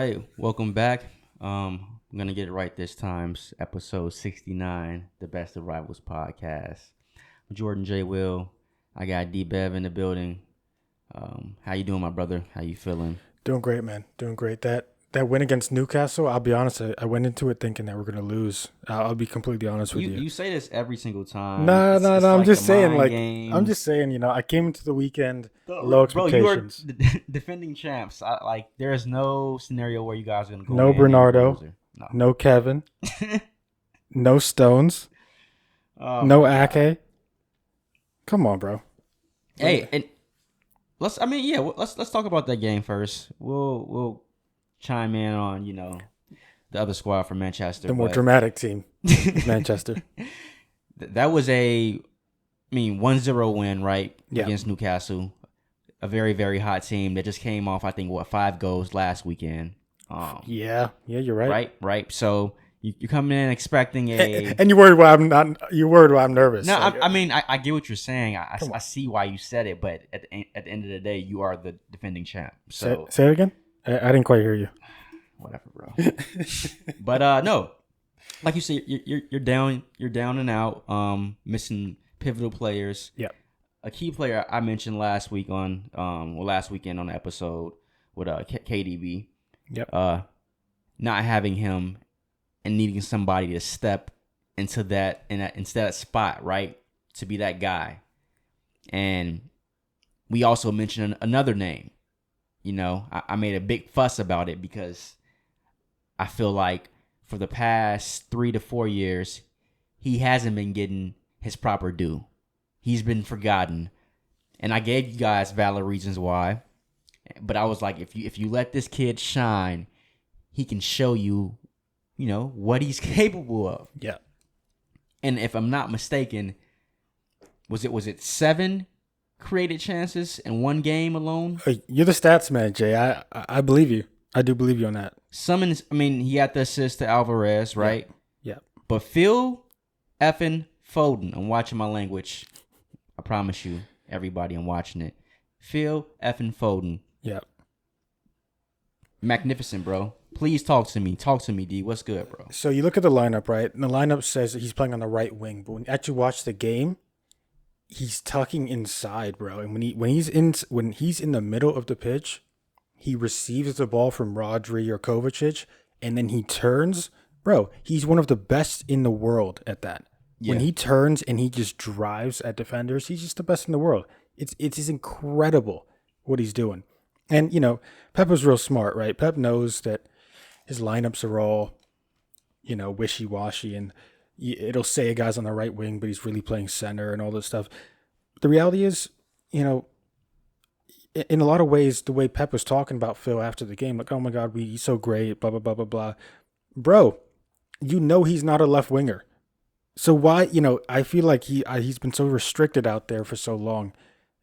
right, welcome back. I'm gonna get it right this time. Episode 69, the Best of Rivals podcast. Jordon J. Will. I got D. Bevan in the building. How you doing, my brother? How you feeling? Doing great, man. Doing great. That win against Newcastle, I'll be honest, I went into it thinking that we're gonna lose. I'll be completely honest with you. You say this every single time. No. It's I'm like just a saying, mind I'm just saying, I came into the weekend low Bro, expectations. you are defending champs. There is no scenario where you guys are gonna go. No in Bernardo, no. no Kevin, no Stones, no Ake. Come on, bro. Hey, and let's talk about that game first. We'll chime in on the other squad from Manchester, The more dramatic team, Manchester. That was 1-0 win, right? Yeah. Against Newcastle, a very, very hot team that just came off, I think, 5 goals last weekend. Yeah, you're right. Right. So you come in expecting and you're worried why I'm not. You're worried why I'm nervous. No, I get what you're saying. I see why you said it, but at the end of the day, you are the defending champ. So say it again. I didn't quite hear you. Whatever, bro. But no, like you said, you're down and out. Missing pivotal players. Yeah. A key player I mentioned last weekend on the episode with KDB. Yep. Not having him and needing somebody to step into that spot, right? To be that guy. And we also mentioned another name. I made a big fuss about it because I feel like for the past 3 to 4 years, he hasn't been getting his proper due. He's been forgotten. And I gave you guys valid reasons why. But I was like, if you let this kid shine, he can show you, what he's capable of. Yeah. And if I'm not mistaken, was it 7 created chances in one game alone? You're the stats man, Jay. I believe you. I do believe you on that. He had the assist to Alvarez, right? Yeah. But Phil effing Foden, I'm watching my language. I promise you, everybody, I'm watching it. Phil effing Foden. Yeah. Magnificent, bro. Please talk to me. Talk to me, D. What's good, bro? So you look at the lineup, right? And the lineup says that he's playing on the right wing, but when you actually watch the game, he's tucking inside, bro. And when he's in the middle of the pitch, he receives the ball from Rodri or Kovacic, and then he turns. Bro, he's one of the best in the world at that. Yeah. When he turns and he just drives at defenders, he's just the best in the world. It's incredible what he's doing. And, Pep was real smart, right? Pep knows that his lineups are all, wishy-washy, and it'll say a guy's on the right wing, but he's really playing center and all this stuff. The reality is, in a lot of ways, the way Pep was talking about Phil after the game, like, oh my God, he's so great, blah, blah, blah, blah, blah. Bro, he's not a left winger. So why, I feel like he's been so restricted out there for so long.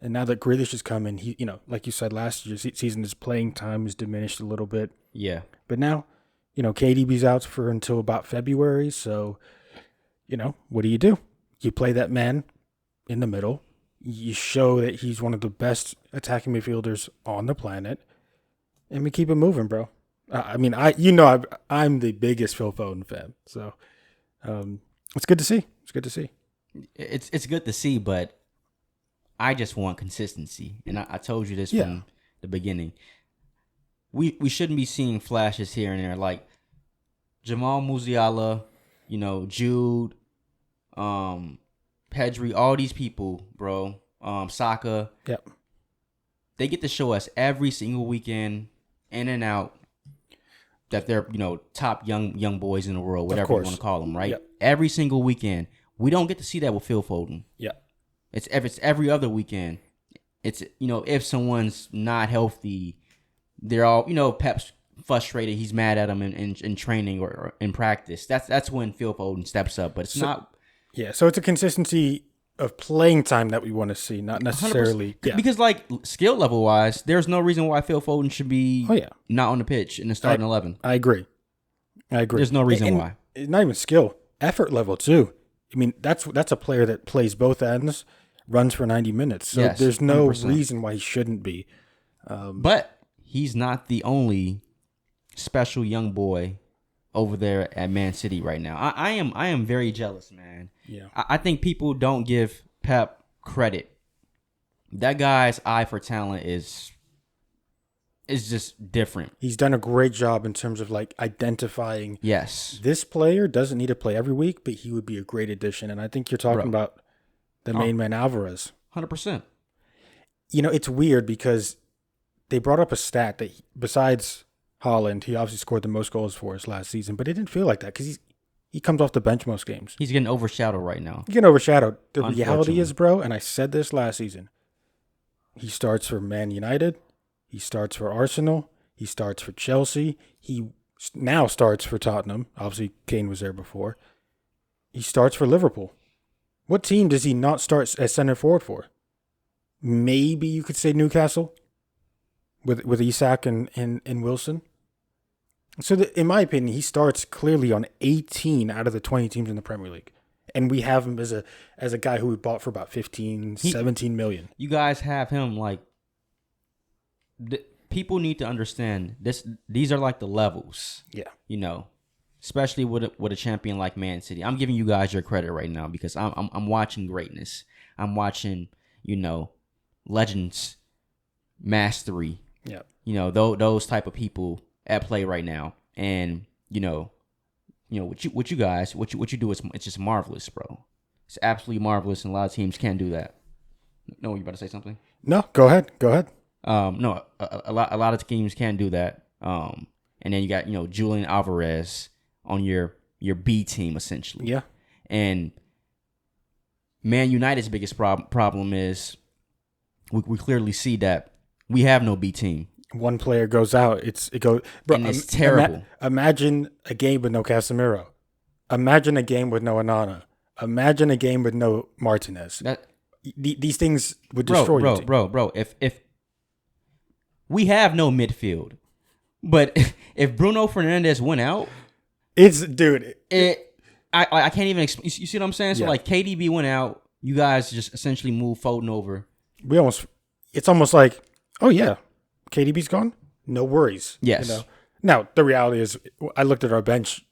And now that Grealish has come in, he, like you said last year's season, his playing time is diminished a little bit. Yeah. But now, KDB's out for until about February. So, what do? You play that man in the middle. You show that he's one of the best attacking midfielders on the planet. And we keep it moving, bro. I'm the biggest Phil Foden fan. So, it's good to see. It's good to see. It's good to see, but I just want consistency. And I told you this from the beginning. We shouldn't be seeing flashes here and there. Like Jamal Musiala, Jude, Pedri, all these people, bro. Saka. Yep. They get to show us every single weekend, in and out, that they're, top young boys in the world, whatever you want to call them, right? Yep. Every single weekend. We don't get to see that with Phil Foden. Yeah. It's every other weekend. It's, if someone's not healthy, they're all, Pep's frustrated. He's mad at him in training or in practice. That's when Phil Foden steps up. But it's not. Yeah, so it's a consistency of playing time that we want to see, not necessarily. Yeah. Because, skill level wise, there's no reason why Phil Foden should be not on the pitch in the starting 11. I agree. There's no reason why. Not even skill, effort level too. That's a player that plays both ends, runs for 90 minutes. So yes, there's no 100%. reason why he shouldn't be. But he's not the only special young boy over there at Man City right now. I am very jealous, man. Yeah. I think people don't give Pep credit. That guy's eye for talent is just different. He's done a great job in terms of like identifying. Yes. This player doesn't need to play every week, but he would be a great addition. And I think you're talking about the main man, Alvarez. 100%. You know, it's weird because they brought up a stat that besides Haaland, he obviously scored the most goals for us last season, but it didn't feel like that because he comes off the bench most games. He's getting overshadowed right now. He's getting overshadowed. The reality is, bro, and I said this last season, he starts for Man United. He starts for Arsenal. He starts for Chelsea. He now starts for Tottenham. Obviously, Kane was there before. He starts for Liverpool. What team does he not start as center forward for? Maybe you could say Newcastle with Isak and Wilson. So in my opinion, he starts clearly on 18 out of the 20 teams in the Premier League. And we have him as a guy who we bought for about 17 million. You guys have him like people need to understand this. These are like the levels. Yeah. You know, especially with a champion like Man City. I'm giving you guys your credit right now because I'm watching greatness. I'm watching, you know, legends, mastery. Yeah. You know, those type of people at play right now. And, you know what you do is it's just marvelous, bro. It's absolutely marvelous, and a lot of teams can't do that. No, you about to say something? No, go ahead. No, a lot of teams can't do that. And then you got, you know, Julian Alvarez on your B team essentially. Yeah. And Man United's biggest problem is we clearly see that we have no B team. One player goes out, it goes. Bro, and it's terrible. Imagine a game with no Casemiro. Imagine a game with no Onana. Imagine a game with no Martinez. These things would destroy you. Bro. If we have no midfield, but if Bruno Fernandes went out, I can't even explain. You see what I'm saying? So like KDB went out, you guys just essentially moved Foden over. It's almost like, oh yeah, KDB's gone. No worries. Yes. You know? Now the reality is, I looked at our bench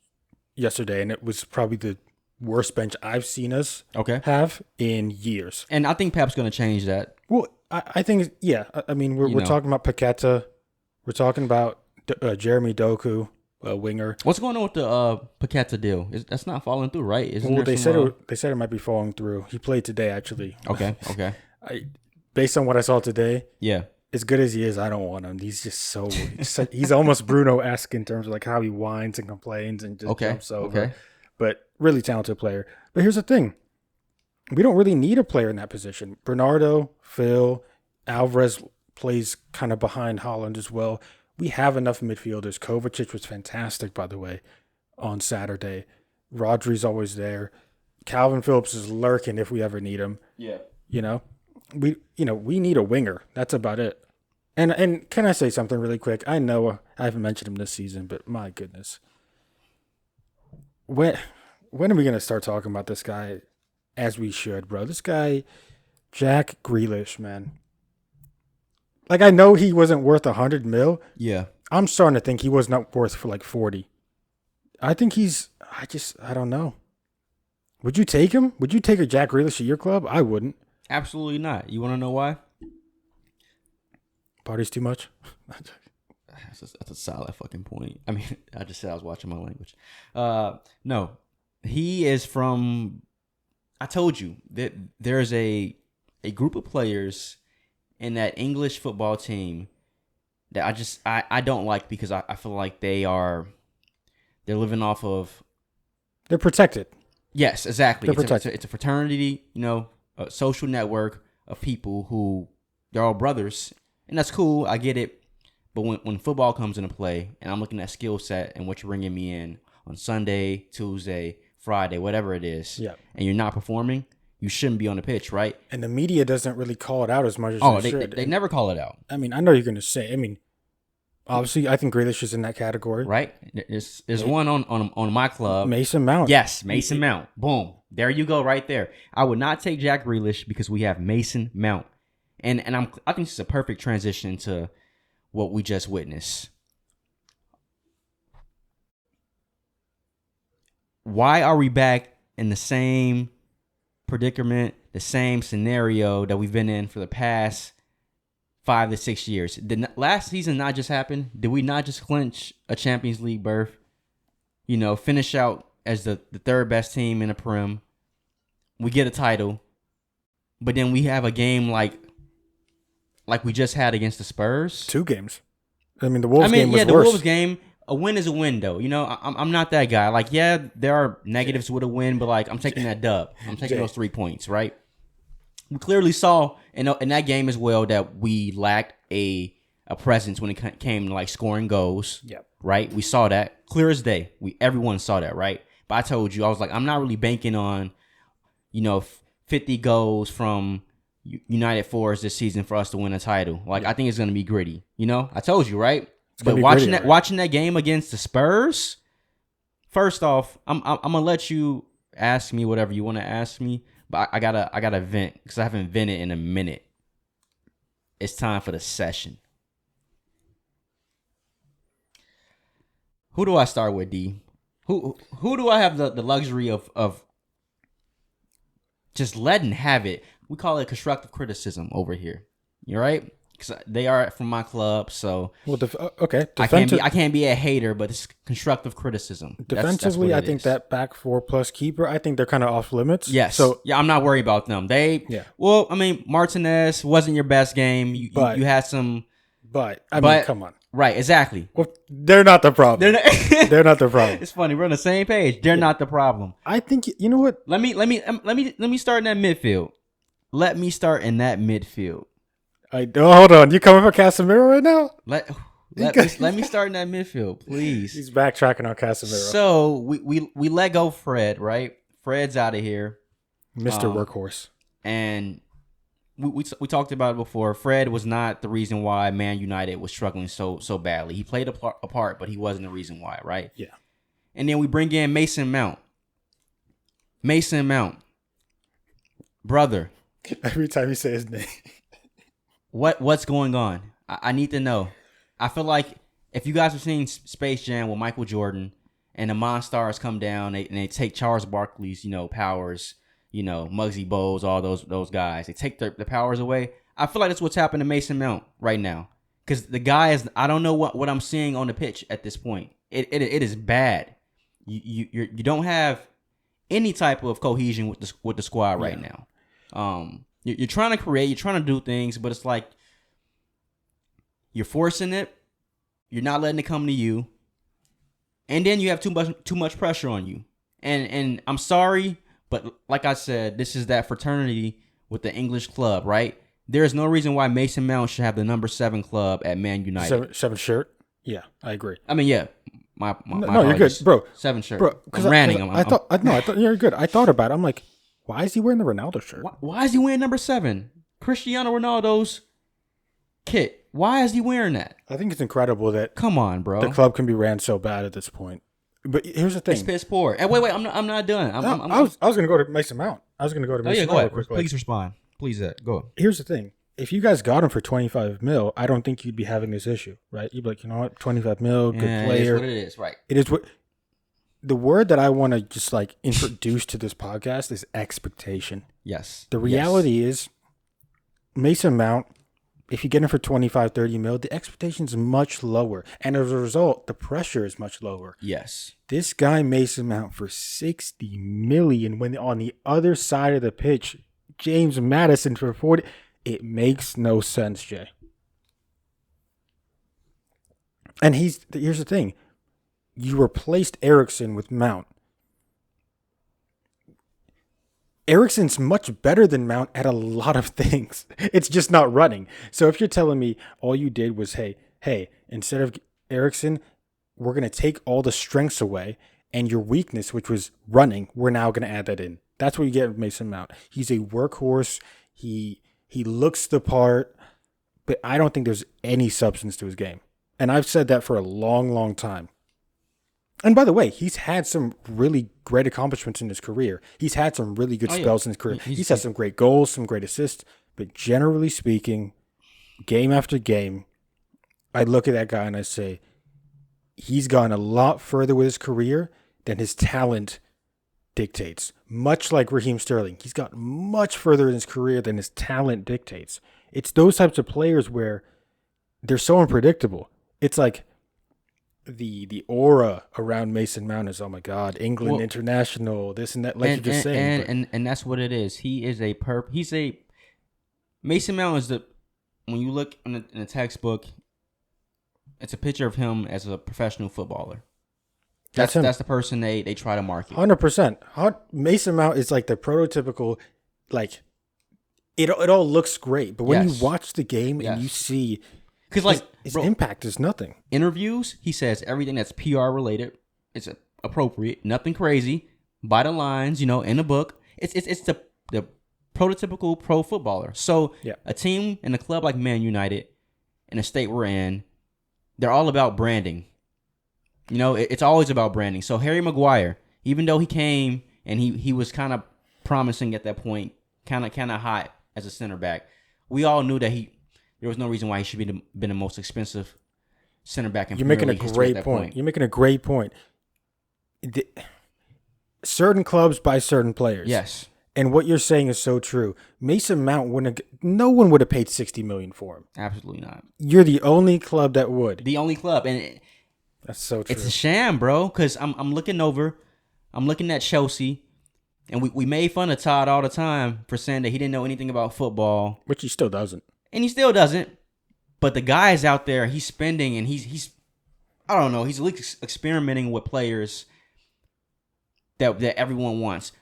yesterday, and it was probably the worst bench I've seen us have in years. And I think Pep's going to change that. Well, I think, yeah. I mean, we're talking about Paqueta. We're talking about Jeremy Doku, winger. What's going on with the Paqueta deal? That's not falling through, right? They said it might be falling through. He played today, actually. Okay. Based on what I saw today, yeah. As good as he is, I don't want him. He's just he's almost Bruno-esque in terms of like how he whines and complains and just jumps over. Okay. But really talented player. But here's the thing. We don't really need a player in that position. Bernardo, Phil, Alvarez plays kind of behind Haaland as well. We have enough midfielders. Kovacic was fantastic, by the way, on Saturday. Rodri's always there. Calvin Phillips is lurking if we ever need him. Yeah. You know? We need a winger. That's about it. And can I say something really quick? I know I haven't mentioned him this season, but my goodness. When are we going to start talking about this guy as we should, bro? This guy, Jack Grealish, man. Like, I know he wasn't worth 100 mil. Yeah. I'm starting to think he was not worth for like 40. I think I don't know. Would you take him? Would you take a Jack Grealish at your club? I wouldn't. Absolutely not. You want to know why? Party's too much? That's a solid fucking point. I mean, I just said I was watching my language. No, he is from. I told you that there's a group of players in that English football team that I don't like because I feel like they're living off of. They're protected. Yes, exactly. They're protected. It's a fraternity, you know, a social network of people who they're all brothers, and that's cool. I get it. But when football comes into play, and I'm looking at skill set and what you're bringing me in on Sunday, Tuesday, Friday, whatever it is, and you're not performing, you shouldn't be on the pitch, right? And the media doesn't really call it out as much as they should. They never call it out. I mean, I know you're going to say. I mean, obviously, I think Grealish is in that category, right? There's one on my club. Mason Mount. Yes, Mason Mount. Boom, there you go, right there. I would not take Jack Grealish because we have Mason Mount, and I think this is a perfect transition to what we just witnessed. why are we back in the same predicament, the same scenario that we've been in for the past 5 to 6 years? Did last season not just happen? Did we not just clinch a Champions League berth? Finish out as the third best team in the Prem. We get a title, but then we have a game like we just had against the Spurs. 2 games. I mean, the Wolves game was worse. The Wolves game. A win is a win, though. I'm not that guy. Like, yeah, there are negatives with a win, but like, I'm taking that dub. I'm taking those 3 points, right? We clearly saw in that game as well that we lacked a presence when it came to like scoring goals. Yep. Right? We saw that clear as day. Everyone saw that, right? But I told you, I was like, I'm not really banking on, 50 goals from United Forest this season for us to win a title. Like, I think it's going to be gritty. I told you, right? But watching that game against the Spurs, first off, I'm gonna let you ask me whatever you want to ask me, but I gotta vent because I haven't vented in a minute. It's time for the session. Who do I start with, D? Who do I have the luxury of just letting have it? We call it constructive criticism over here. You right? Because they are from my club, so okay. I can't be a hater, but it's constructive criticism. Defensively, that's I think that back 4+ keeper, I think they're kind of off limits. Yes. So I'm not worried about them. Well, I mean, Martinez wasn't your best game. You had some, but I mean, come on. Right, exactly. Well, they're not the problem. They're not the problem. It's funny. We're on the same page. They're not the problem. I think you know what. Let me start in that midfield. Let hold on. You coming for Casemiro right now? Let me start in that midfield, please. He's backtracking on Casemiro. So we let go Fred, right? Fred's out of here, Mr. Workhorse, and we talked about it before. Fred was not the reason why Man United was struggling so badly. He played a part, but he wasn't the reason why, right? Yeah. And then we bring in Mason Mount. Brother. Every time you say his name. What's going on? I need to know. I feel like if you guys have seen Space Jam with Michael Jordan and the Monstars come down and they take Charles Barkley's, powers, Muggsy Bogues, all those guys. They take the powers away. I feel like that's what's happened to Mason Mount right now. Because the guy is, I don't know what I'm seeing on the pitch at this point. It is bad. You don't have any type of cohesion with the squad right now. You're trying to create, you're trying to do things, but it's like you're forcing it. You're not letting it come to you, and then you have too much pressure on you. And I'm sorry, but like I said, this is that fraternity with the English club, right? There is no reason why Mason Mount should have the number 7 club at Man United. 7 shirt. Yeah, I agree. I mean, yeah. My no, you're good, bro. 7 shirt, bro. I'm ranting. I thought you're good. I thought about it. I'm like, why is he wearing the Ronaldo shirt? Why is he wearing number 7? Cristiano Ronaldo's kit. Why is he wearing that? I think it's incredible that come on, bro. The club can be ran so bad at this point. But here's the thing. It's piss poor. And wait, I'm not done. I was going to go to Mason Mount. Go ahead. Quickly. Please respond. Please go. Here's the thing. If you guys got him for 25 mil, I don't think you'd be having this issue, right? You'd be like, you know what, 25 mil, good player. It is what it is, right? It is what. The word that I want to just like introduce to this podcast is expectation. Yes. The reality is, Mason Mount, if you get him for 25, 30 mil, the expectation is much lower. And as a result, the pressure is much lower. Yes. This guy, Mason Mount, for 60 million, when on the other side of the pitch, James Maddison for 40, it makes no sense, Jay. And here's the thing. You replaced Eriksen with Mount. Eriksen's much better than Mount at a lot of things. It's just not running. So if you're telling me all you did was, hey, instead of Eriksen, we're going to take all the strengths away, and your weakness, which was running, we're now going to add that in. That's what you get with Mason Mount. He's a workhorse. He looks the part, but I don't think there's any substance to his game. And I've said that for a long, long time. And by the way, he's had some really great accomplishments in his career. He's had some really good spells in his career. He's had some great goals, some great assists. But generally speaking, game after game, I look at that guy and I say, he's gone a lot further with his career than his talent dictates. Much like Raheem Sterling, he's got much further in his career than his talent dictates. It's those types of players where they're so unpredictable. It's like the aura around Mason Mount is, oh my God, England international, this and that, like you're just saying. And that's what it is. He is Mason Mount is when you look in the textbook, it's a picture of him as a professional footballer. That's the person they try to market. 100%. Mason Mount is like the prototypical, like it all looks great, but when you watch the game and you see, because like his impact is nothing. Interviews, he says everything that's PR related. It's appropriate, nothing crazy, by the lines, in the book. It's the prototypical pro footballer. So a team and a club like Man United, in the state we're in, they're all about branding. It's always about branding. So Harry Maguire, even though he came and he was kind of promising at that point, kind of hot as a center back, we all knew that there was no reason why he should been the most expensive center back in Premier League history at that point. You're making a great point. Certain clubs buy certain players. Yes. And what you're saying is so true. Mason Mount no one would have paid $60 million for him. Absolutely not. You're the only club that would. The only club, and that's so true. It's a sham, bro. Because I'm looking at Chelsea, and we made fun of Todd all the time for saying that he didn't know anything about football, which he still doesn't. And he still doesn't. But the guy is out there, he's spending, and he's I don't know, he's at least experimenting with players that everyone wants.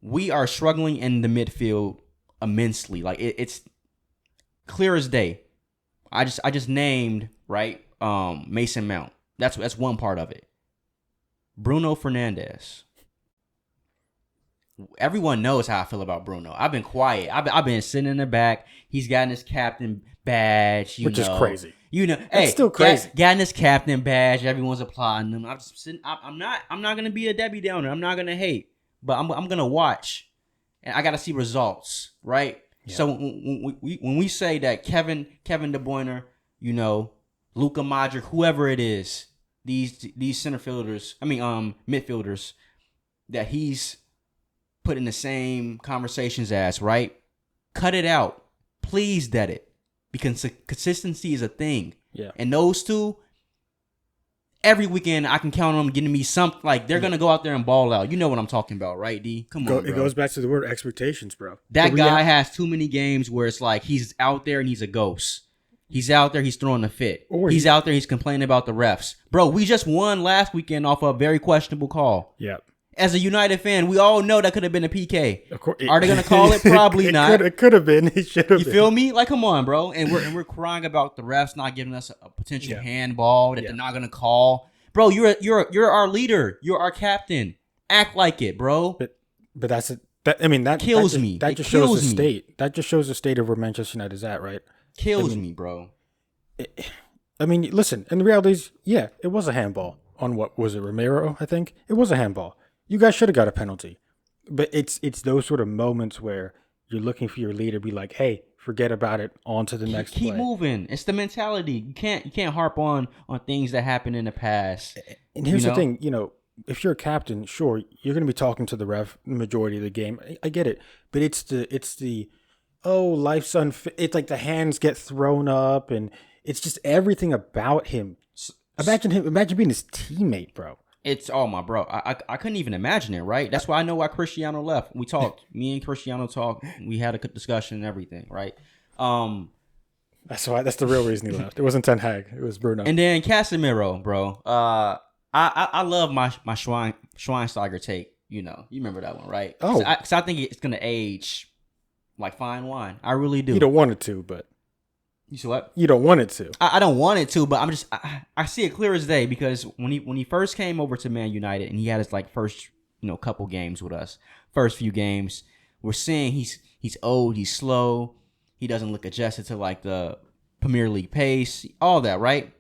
We are struggling in the midfield immensely. Like it's clear as day. I just named Mason Mount. That's one part of it. Bruno Fernandes. Everyone knows how I feel about Bruno. I've been quiet. I've been sitting in the back. He's gotten his captain badge, which is crazy. It's still crazy. Gotten his captain badge. Everyone's applauding him. I'm just sitting. I'm not gonna be a Debbie Downer. I'm not gonna hate. But I'm gonna watch, and I gotta see results, right? Yeah. So when we say that Kevin De Bruyne, Luka Modric, whoever it is, these center fielders, midfielders, that he's put in the same conversations as, right? Cut it out, please, dead it, because consistency is a thing. Yeah, and those two. Every weekend, I can count on them getting me something. Like, they're going to go out there and ball out. You know what I'm talking about, right, D? Come on, bro. It goes back to the word expectations, bro. That guy has too many games where it's like he's out there and he's a ghost. He's out there, he's throwing a fit. He's out there, he's complaining about the refs. Bro, we just won last weekend off a very questionable call. Yeah. As a United fan, we all know that could have been a PK. Of course, are they going to call it? Probably not. It could have been. It should have been. You feel me? Like, come on, bro. And we're crying about the refs not giving us a potential handball that they're not going to call. Bro, you're our leader. You're our captain. Act like it, bro. But that kills me. That just shows the state. That just shows the state of where Manchester United is at, right? Kills me, bro. Listen. And the reality is, it was a handball on what was it, Romero? I think it was a handball. You guys should have got a penalty. But it's those sort of moments where you're looking for your leader, be like, hey, forget about it, on to the next play. Keep moving. It's the mentality. You can't harp on things that happened in the past. And here's the thing, if you're a captain, sure, you're going to be talking to the ref the majority of the game. I get it. But it's the life's unfair. It's like the hands get thrown up, and it's just everything about him. Imagine being his teammate, bro. It's my bro. I couldn't even imagine it, right? That's why I know why Cristiano left. We talked. Me and Cristiano talked. We had a discussion and everything, right? That's the real reason he left. It wasn't Ten Hag. It was Bruno. And then Casemiro, bro. I love my Schweinsteiger take. You remember that one, right? Oh, because I think it's gonna age like fine wine. I really do. You don't want it to, but. You see what? You don't want it to. I don't want it to, but I see it clear as day, because when he first came over to Man United and he had his first couple games with us, first few games, we're seeing he's old, he's slow, he doesn't look adjusted to the Premier League pace, all that, right?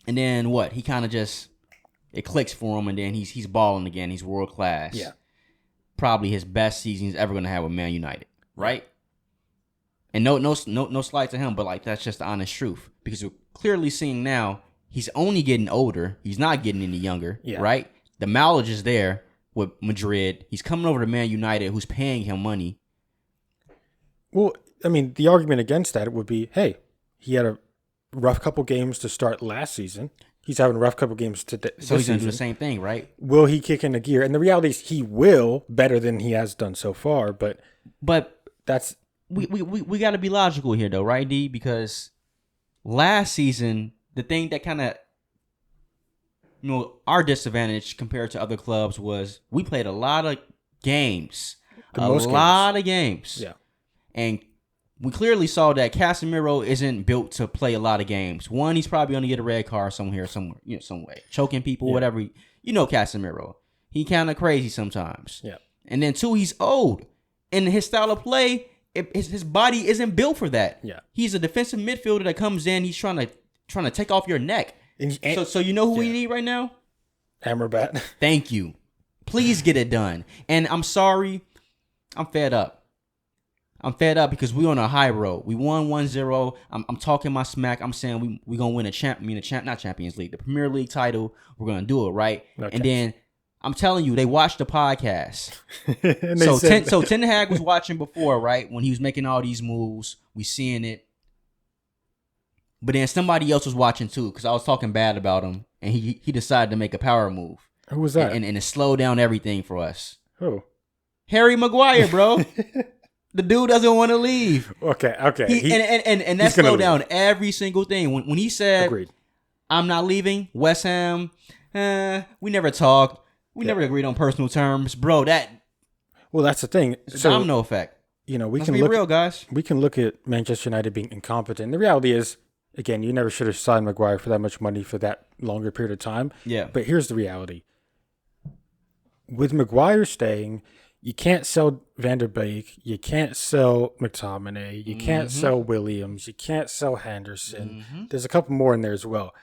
And then what? He kind of it clicks for him, and then he's balling again. He's world class. Yeah, probably his best season he's ever gonna have with Man United, right? And no slight to him, but that's just the honest truth. Because we're clearly seeing now he's only getting older. He's not getting any younger, right? The mileage is there. with Madrid. He's coming over to Man United, who's paying him money. Well, I mean, the argument against that would be, hey, he had a rough couple games to start last season. He's having a rough couple games to this So he's going to season. do the same thing, right? Will he kick in a gear? And the reality is he will better than he has done so far, but that's... We got to be logical here, though, right, D? Because last season, the thing that kind of, our disadvantage compared to other clubs was we played a lot of games. Lot of games. Yeah. And we clearly saw that Casemiro isn't built to play a lot of games. One, he's probably going to get a red card some way. Choking people, whatever. Casemiro. He kind of crazy sometimes. Yeah. And then two, he's old. And his style of play, his body isn't built for that. Yeah. He's a defensive midfielder that comes in, he's trying to take off your neck. So you know who we need right now? Amrabat. Thank you. Please get it done. And I'm sorry, I'm fed up. I'm fed up because we on a high road. We won 1-0. I'm talking my smack. I'm saying we gonna win not Champions League, the Premier League title. We're gonna do it, right? Okay. And then I'm telling you, they watched the podcast. So Ten Hag was watching before, right? When he was making all these moves, we seeing it. But then somebody else was watching too, because I was talking bad about him, and he decided to make a power move. Who was that? And it slowed down everything for us. Who? Harry Maguire, bro. The dude doesn't want to leave. Okay. And that slowed down every single thing. When he said, Agreed. I'm not leaving, West Ham, we never talked. We never agreed on personal terms. Bro, Well, that's the thing. It's a domino effect. Let's be real, guys. We can look at Manchester United being incompetent. The reality is, again, you never should have signed Maguire for that much money for that longer period of time. Yeah. But here's the reality. With Maguire staying, you can't sell Van der Beek. You can't sell McTominay. You can't sell Williams. You can't sell Henderson. There's a couple more in there as well.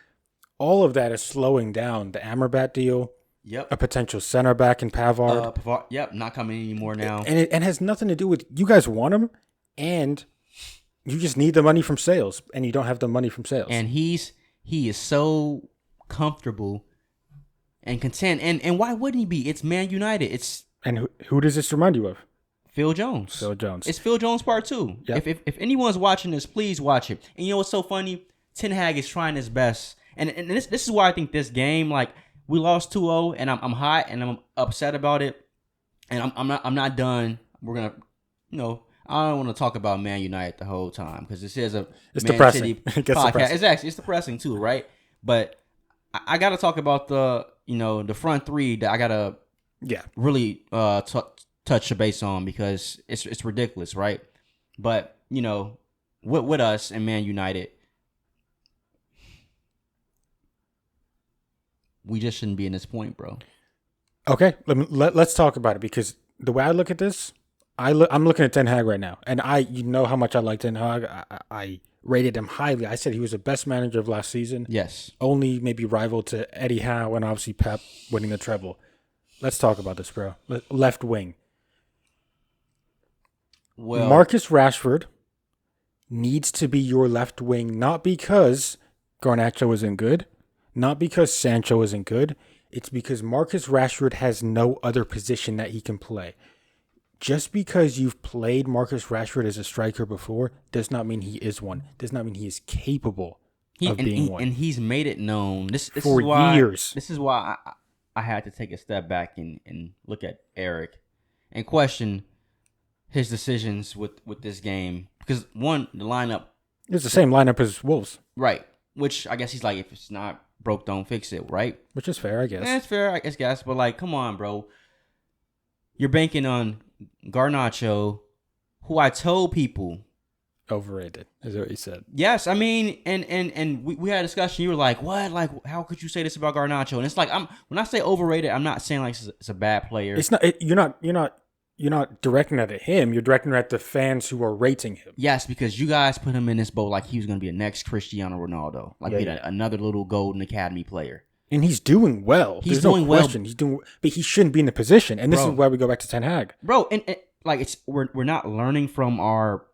All of that is slowing down the Amrabat deal. Yep. A potential center back in Pavard. Yep, not coming anymore now. And it has nothing to do with you guys want him, and you just need the money from sales, and you don't have the money from sales. And he is so comfortable and content. And why wouldn't he be? It's Man United. And who does this remind you of? Phil Jones. Phil Jones. It's Phil Jones Part 2. Yep. If anyone's watching this, please watch it. And you know what's so funny? Ten Hag is trying his best. And this is why I think this game, like, we lost 2-0, and I'm hot, and I'm upset about it. And I'm not done. We're going to, I don't want to talk about Man United the whole time because this is it's Man depressing. City It gets podcast. It's depressing too, right? But I got to talk about the front three that I got to really touch base on because it's ridiculous, right? But with us and Man United, we just shouldn't be in this point, bro. Okay, let's talk about it because the way I look at this, I'm looking at Ten Hag right now, and you know how much I like Ten Hag. I rated him highly. I said he was the best manager of last season. Yes. Only maybe rival to Eddie Howe and obviously Pep winning the treble. Let's talk about this, bro. Left wing. Well, Marcus Rashford needs to be your left wing, not because Garnacho isn't good, not because Sancho isn't good. It's because Marcus Rashford has no other position that he can play. Just because you've played Marcus Rashford as a striker before does not mean he is one. Does not mean he is capable of being one. And he's made it known. This for is why, years. This is why I had to take a step back and look at Erik and question his decisions with this game. Because, one, the lineup. It's the same lineup as Wolves. Right. Which I guess he's like, if it's not broke, don't fix it, right? Which is fair, I guess. Yeah, it's fair, I guess. But, like, come on, bro. You're banking on Garnacho, who I told people overrated, is what he said. Yes, I mean, and we had a discussion. You were like, "What? Like, how could you say this about Garnacho?" And it's like, when I say overrated, I'm not saying like it's a bad player. It's not. You're not directing it at him. You're directing it at the fans who are rating him. Yes, because you guys put him in this boat like he was going to be a next Cristiano Ronaldo, like another little golden academy player. And he's doing well. He's doing well. He's doing, but he shouldn't be in the position. And this is why we go back to Ten Hag, bro. And like we're not learning from our.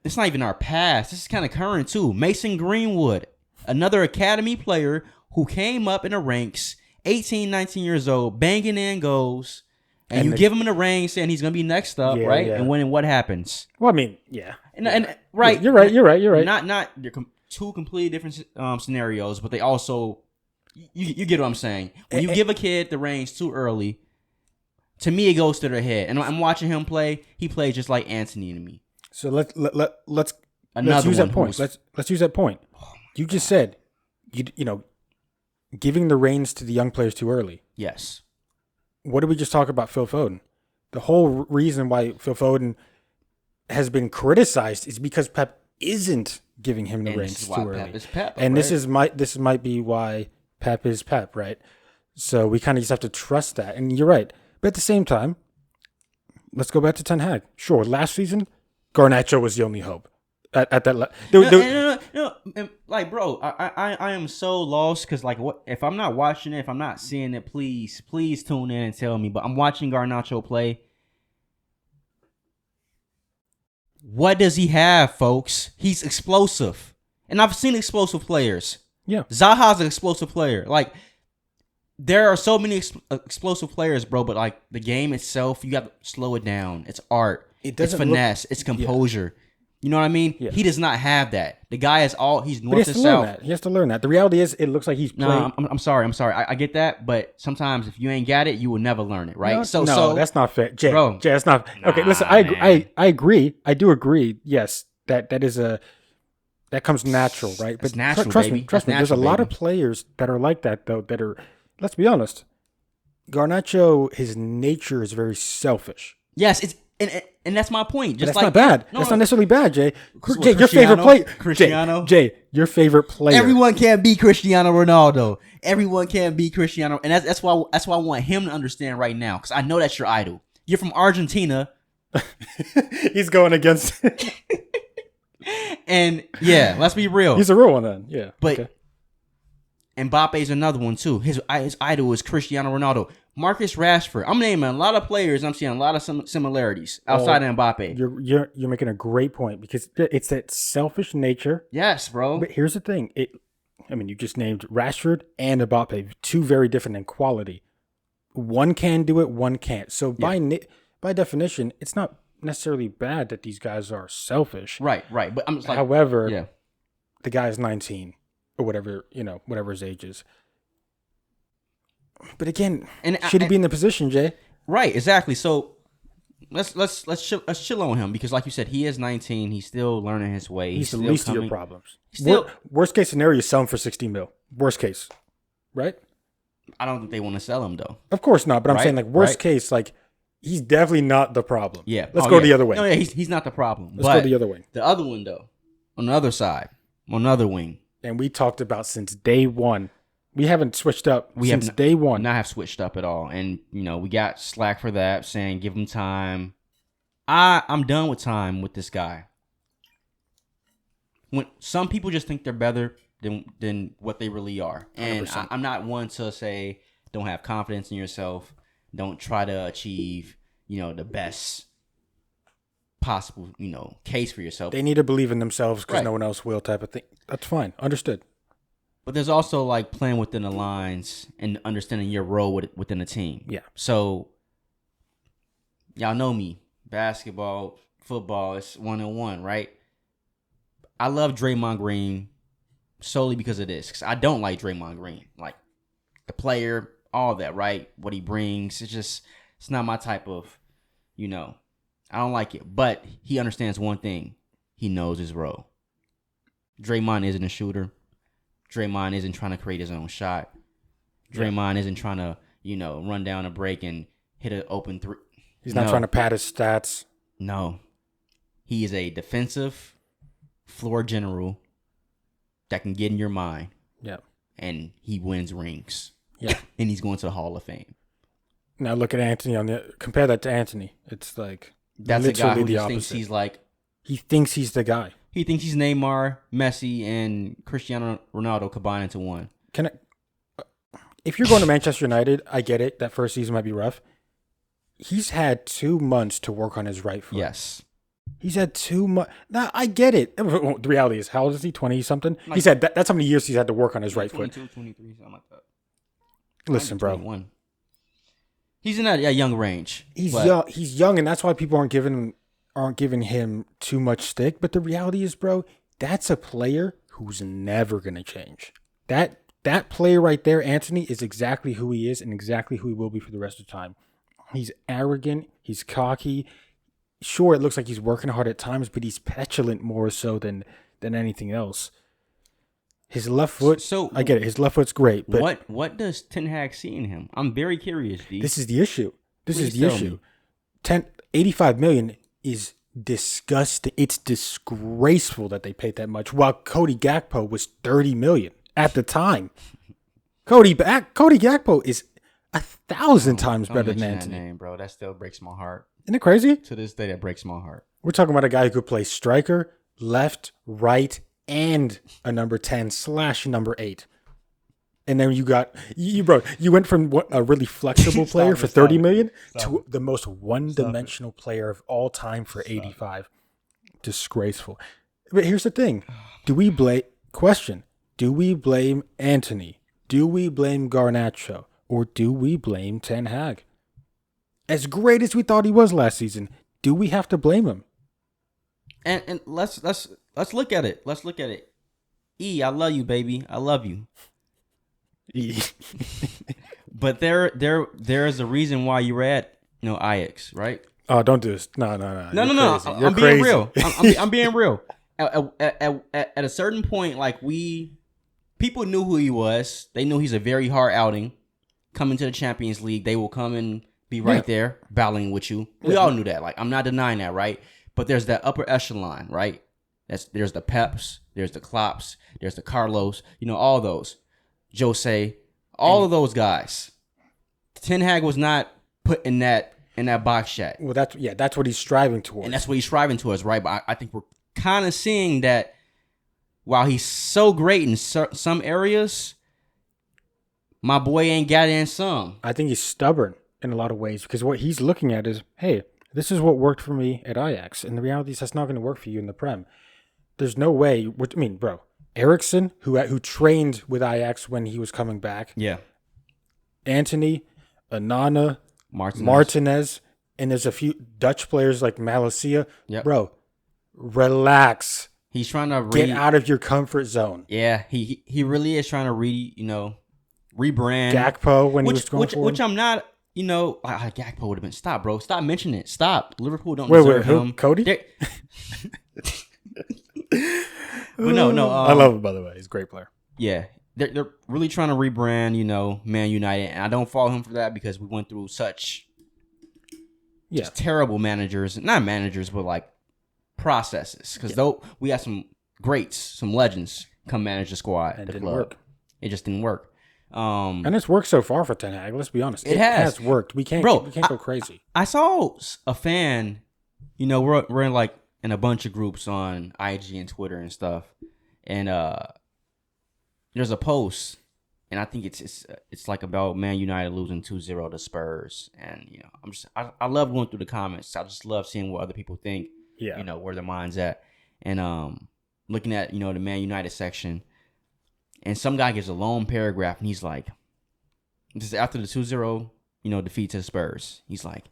It's not even our past. This is kind of current too. Mason Greenwood, another academy player who came up in the ranks, 18, 19 years old, banging in goals. And you give him the reins saying he's going to be next up, right? Yeah. And when what happens? Well, I mean, yeah. And right. You're right. Not they're two completely different scenarios, but they also, you get what I'm saying. When you give a kid the reins too early, to me, it goes to their head. And I'm watching him play. He plays just like Anthony to me. So let's use that point. Let's use that point. You just said, you know, giving the reins to the young players too early. Yes. What did we just talk about Phil Foden? The whole reason why Phil Foden has been criticized is because Pep isn't giving him the reins too early. Pep is Pep, and right? this might be why Pep is Pep, right? So we kind of just have to trust that. And you're right. But at the same time, let's go back to Ten Hag. Sure, last season, Garnacho was the only hope. At that, no. Like, bro, I am so lost because, like, what if I'm not watching it? If I'm not seeing it, please tune in and tell me. But I'm watching Garnacho play. What does he have, folks? He's explosive, and I've seen explosive players. Yeah, Zaha's an explosive player. Like, there are so many explosive players, bro. But like the game itself, you got to slow it down. It's art. It's finesse. It's composure. Yeah. You know what I mean? Yeah. He does not have that. The guy is he's north and south. He has to learn that. The reality is, it looks like he's playing. No, I'm sorry. I get that, but sometimes if you ain't got it, you will never learn it, right? No, that's not fair, Jay. Bro, Jay, that's not okay. Listen, I agree. I do agree. Yes, that comes natural, right? But natural, trust baby. me. There's a lot of players that are like that, though. That are. Let's be honest. Garnacho, his nature is very selfish. Yes, it's. And that's my point. That's not bad. That's not necessarily bad, Jay. Jay, your favorite player. Cristiano. Jay, your favorite player. Everyone can't be Cristiano Ronaldo. Everyone can't be Cristiano, and that's why I want him to understand right now, because I know that's your idol. You're from Argentina. He's going against. And yeah, let's be real. He's a real one then. Yeah, but okay. Mbappe's another one too. His idol is Cristiano Ronaldo. Marcus Rashford. I'm naming a lot of players. I'm seeing a lot of similarities outside of Mbappe. You're making a great point, because it's that selfish nature. Yes, bro. But here's the thing. You just named Rashford and Mbappe, two very different in quality. One can do it, one can't. So by definition, it's not necessarily bad that these guys are selfish. Right. But I'm just like, however, the guy's 19 or whatever his age is. But again, should he be in the position, Jay? Right, exactly. So let's chill on him, because, like you said, he is 19. He's still learning his way. He's the least of your problems. Worst case scenario, you sell him for $60 million. Worst case, right? I don't think they want to sell him though. Of course not. But I'm saying, like, worst case, like, he's definitely not the problem. Yeah. Let's go the other way. No, yeah, he's not the problem. Let's go the other way. The other one though, on the other side, on the other wing, and we talked about since day one. We haven't switched up since day one. Not have switched up at all. And, we got slack for that, saying give him time. I'm done with time with this guy. When some people just think they're better than what they really are. And I'm not one to say don't have confidence in yourself. Don't try to achieve, the best possible, case for yourself. They need to believe in themselves because no one else will, type of thing. That's fine. Understood. But there's also, like, playing within the lines and understanding your role within a team. Yeah. So, y'all know me. Basketball, football, it's 1-on-1, right? I love Draymond Green solely because of this. Because I don't like Draymond Green. Like, the player, all that, right? What he brings. It's not my type of, I don't like it. But he understands one thing. He knows his role. Draymond isn't a shooter. Draymond isn't trying to create his own shot. Draymond isn't trying to, run down a break and hit an open three. He's not trying to pad his stats. No. He is a defensive floor general that can get in your mind. Yeah. And he wins rings. Yeah. And he's going to the Hall of Fame. Now look at Anthony compare that to Anthony. It's like that's literally the opposite. Thinks he's like, he thinks he's the guy. He thinks he's Neymar, Messi, and Cristiano Ronaldo combined into one. If you're going to Manchester United, I get it. That first season might be rough. He's had 2 months to work on his right foot. Yes. He's had 2 months. Now, I get it. The reality is, how old is he? 20-something? He said that's how many years he's had to work on his right foot. 22, 23, something like that. Listen, bro. He's in that young range. He's young. He's young, and that's why people aren't giving him too much stick. But the reality is, bro, that's a player who's never gonna change. That player right there, Anthony, is exactly who he is and exactly who he will be for the rest of the time. He's arrogant. He's cocky. Sure, it looks like he's working hard at times, but he's petulant more so than anything else. His left foot, so I get it. His left foot's great, but what does Ten Hag see in him? I'm very curious, D. This is the issue. Me. 85 million is disgusting. It's disgraceful that they paid that much. While Cody Gakpo was 30 million at the time. Cody Gakpo is 1,000 times better than Anthony. That name, bro. That still breaks my heart. Isn't it crazy? To this day, that breaks my heart. We're talking about a guy who could play striker, left, right, and a number 10 / number 8. And then you went from a really flexible player for 30 million to the most one-dimensional player of all time for 85. Disgraceful. But here's the thing. Do we blame Anthony? Do we blame Garnacho? Or do we blame Ten Hag? As great as we thought he was last season, do we have to blame him? And let's look at it. Let's look at it. E, I love you, baby. I love you. E. But there is a reason why you were at Ajax, right? Oh, don't do this. No. No. I'm being real. I'm being real. At a certain point, like people knew who he was. They knew he's a very hard outing. Coming to the Champions League, they will come and be right there battling with you. We all knew that. Like, I'm not denying that, right? But there's that upper echelon, right? There's the Peps, there's the Klopps, there's the Carlos, all those. Jose, all of those guys. Ten Hag was not put in that box chat. Well, that's what he's striving towards. And that's what he's striving towards, right? But I think we're kind of seeing that while he's so great in some areas, my boy ain't got it in some. I think he's stubborn in a lot of ways because what he's looking at is, hey, this is what worked for me at Ajax. And the reality is that's not going to work for you in the Prem. There's no way. Bro, Eriksson, who trained with Ajax when he was coming back. Yeah. Anthony, Anana, Martinez, and there's a few Dutch players like Malacia. Yep. Bro, relax. He's trying to get out of your comfort zone. Yeah, he really is trying to rebrand Gakpo when he was going for which I'm not. Gakpo would have been stop, bro. Stop mentioning it. Stop. Liverpool don't deserve him. Cody? But no. I love him, by the way. He's a great player. Yeah, they're really trying to rebrand, Man United, and I don't fault him for that because we went through such just terrible managers, not managers, but like processes. Because though we had some greats, some legends come manage the squad, and the didn't club. work. It just didn't work. And it's worked so far for Ten Hag. Let's be honest. It has worked. We can't go crazy. I saw a fan. We're in a bunch of groups on IG and Twitter and stuff, and there's a post, and I think it's like about Man United losing 2-0 to Spurs, and I love going through the comments. I just love seeing what other people think. Yeah. Where their mind's at, and looking at the Man United section. And some guy gives a long paragraph, and he's like, this is after the 2-0, defeat to the Spurs. He's like,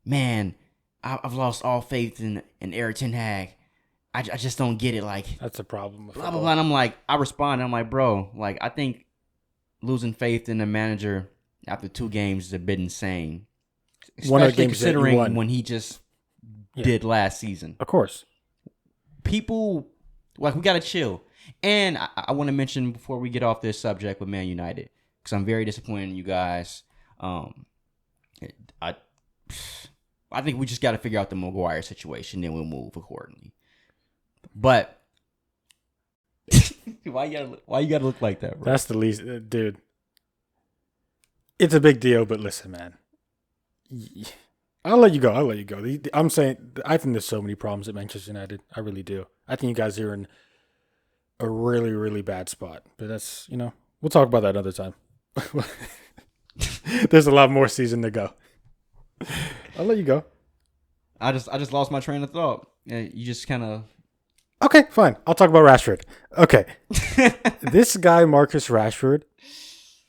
man, I've lost all faith in Erik Ten Hag. I just don't get it. Like, that's a problem. With blah, blah, blah. And I'm like, I respond, and I'm like, bro, like, I think losing faith in the manager after 2 games is a bit insane. Especially considering when he just did last season. Of course. People, we got to chill. And I want to mention before we get off this subject with Man United, because I'm very disappointed in you guys. I think we just got to figure out the Maguire situation, then we'll move accordingly. But why you gotta look like that, bro? That's the least, dude. It's a big deal, but listen, man. I'll let you go. I'm saying I think there's so many problems at Manchester United. I really do. I think you guys are in a really, really bad spot. But that's, we'll talk about that another time. There's a lot more season to go. I'll let you go. I just lost my train of thought. You just kind of... Okay, fine. I'll talk about Rashford. Okay. This guy, Marcus Rashford,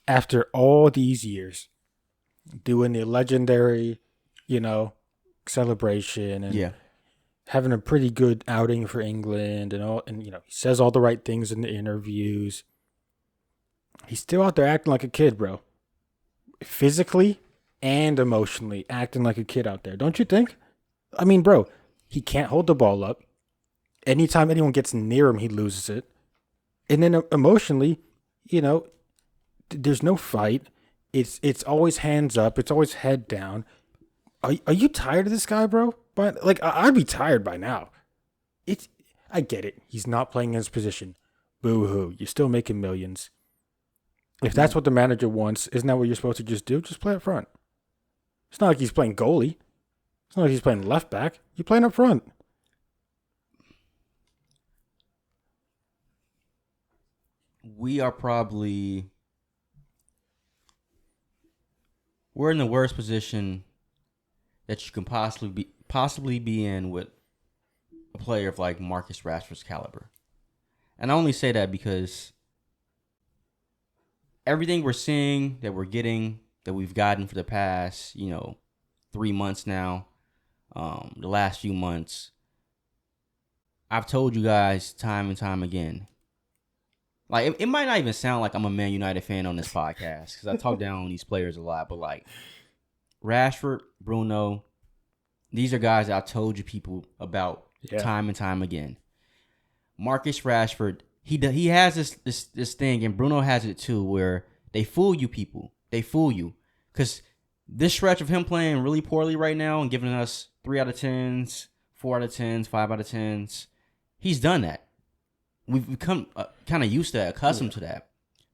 after all these years, doing the legendary, celebration and having a pretty good outing for England and all, and he says all the right things in the interviews. He's still out there acting like a kid, bro. Physically and emotionally acting like a kid out there. Don't you think? I mean, bro, he can't hold the ball up. Anytime anyone gets near him, he loses it. And then emotionally, there's no fight. It's always hands up. It's always head down. Are you tired of this guy, bro? But I'd be tired by now. I get it. He's not playing in his position. Boo hoo. You're still making millions. If that's what the manager wants, isn't that what you're supposed to just do? Just play up front. It's not like he's playing goalie. It's not like he's playing left back. You're playing up front. We're in the worst position that you can possibly be in with a player of like Marcus Rashford's caliber. And I only say that because everything we're seeing that we've gotten for the past, 3 months now, the last few months, I've told you guys time and time again. Like, it might not even sound like I'm a Man United fan on this podcast because I talk down on these players a lot. But, like, Rashford, Bruno, these are guys that I told you people about time and time again. Marcus Rashford, he has this thing, and Bruno has it too, where they fool you people. They fool you. Because this stretch of him playing really poorly right now and giving us 3 out of 10s, 4 out of 10s, 5 out of 10s, he's done that. We've become kind of used to that, accustomed to that.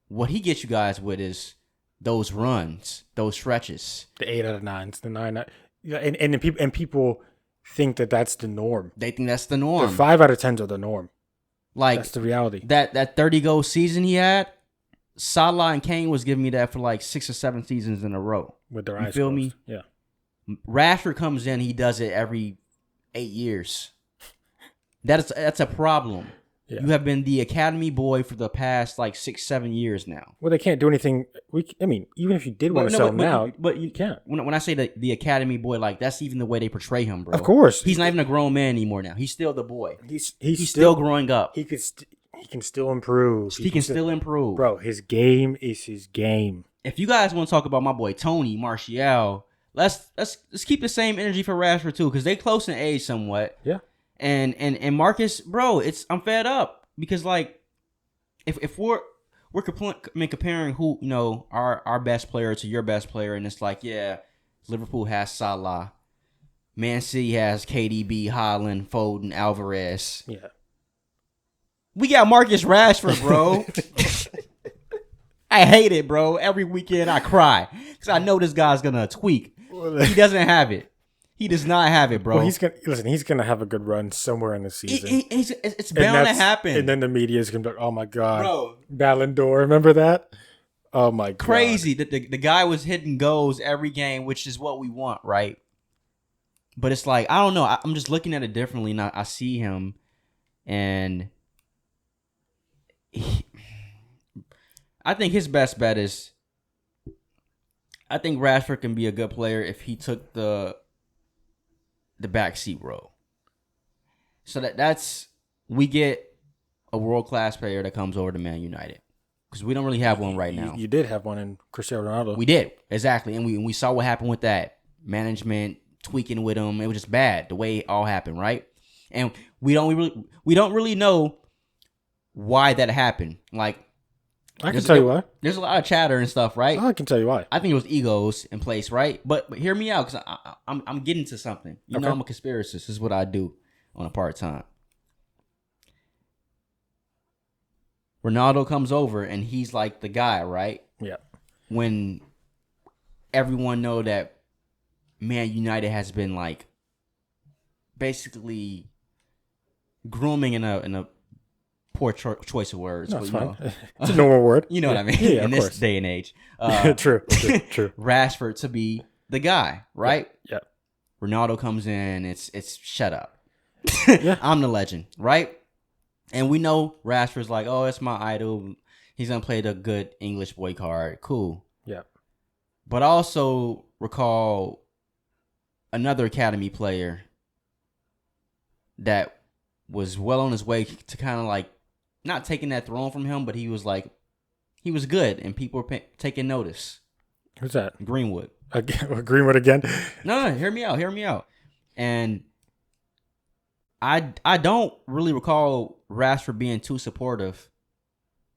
What he gets you guys with is those runs, those stretches. The 8 out of 9s, the 9 out. And people think that that's the norm. They think that's the norm. The 5 out of 10s are the norm. Like, that's the reality. That 30-goal season he had, Salah and Kane was giving me that for like 6 or 7 seasons in a row. With their eyes You feel closed. me? Yeah. Rashford comes in, he does it every 8 years. That's a problem. Yeah. You have been the academy boy for the past like 6-7 years now. Well, they can't do anything. Even if you did want to sell him now, but you can't. When I say the academy boy, like that's even the way they portray him, bro. Of course, he's not even a grown man anymore now. He's still the boy. He's still growing up. He can still improve. He can still improve, bro. His game is his game. If you guys want to talk about my boy Tony Martial, let's keep the same energy for Rashford too, because they close in age somewhat. Yeah. And Marcus, bro, I'm fed up. Because like, if we're comparing who our best player to your best player, and it's like, yeah, Liverpool has Salah, Man City has KDB, Haaland, Foden, Alvarez. Yeah, we got Marcus Rashford, bro. I hate it, bro. Every weekend I cry because I know this guy's gonna tweak. He doesn't have it. He does not have it, bro. Well, he's gonna have a good run somewhere in the season. It's bound to happen. And then the media is gonna be like, "Oh my god, bro, Ballon d'Or!" Remember that? Oh my god, crazy that the guy was hitting goals every game, which is what we want, right? But it's like, I don't know. I'm just looking at it differently. Now I see him, and I think his best bet is, I think Rashford can be a good player if he took the backseat role. So that's we get a world-class player that comes over to Man United, because we don't really have one right now. You did have one in Cristiano Ronaldo. We did, exactly, and we saw what happened with that management tweaking with him. It was just bad the way it all happened, right? And we don't really know why that happened. Like, I can tell you why. There's a lot of chatter and stuff, right? I can tell you why. I think it was egos in place, right? But hear me out, because I'm getting to something. You know, I'm a conspiracist. This is what I do on a part-time. Ronaldo comes over, and he's like the guy, right? Yeah. When everyone know that Man United has been like basically grooming in a poor choice of words. No, but, it's fine. It's a normal word. You know what I mean? Yeah, in this day and age. True. Rashford to be the guy, right? Yeah. Ronaldo comes in. It's shut up. Yeah. I'm the legend, right? And we know Rashford's like, oh, it's my idol. He's gonna play the good English boy card. Cool. Yeah. But I also recall another academy player that was well on his way to kind of like not taking that throne from him, but he was good and people were taking notice. Who's that? Greenwood. Greenwood again? No, hear me out. And I don't really recall Rashford being too supportive.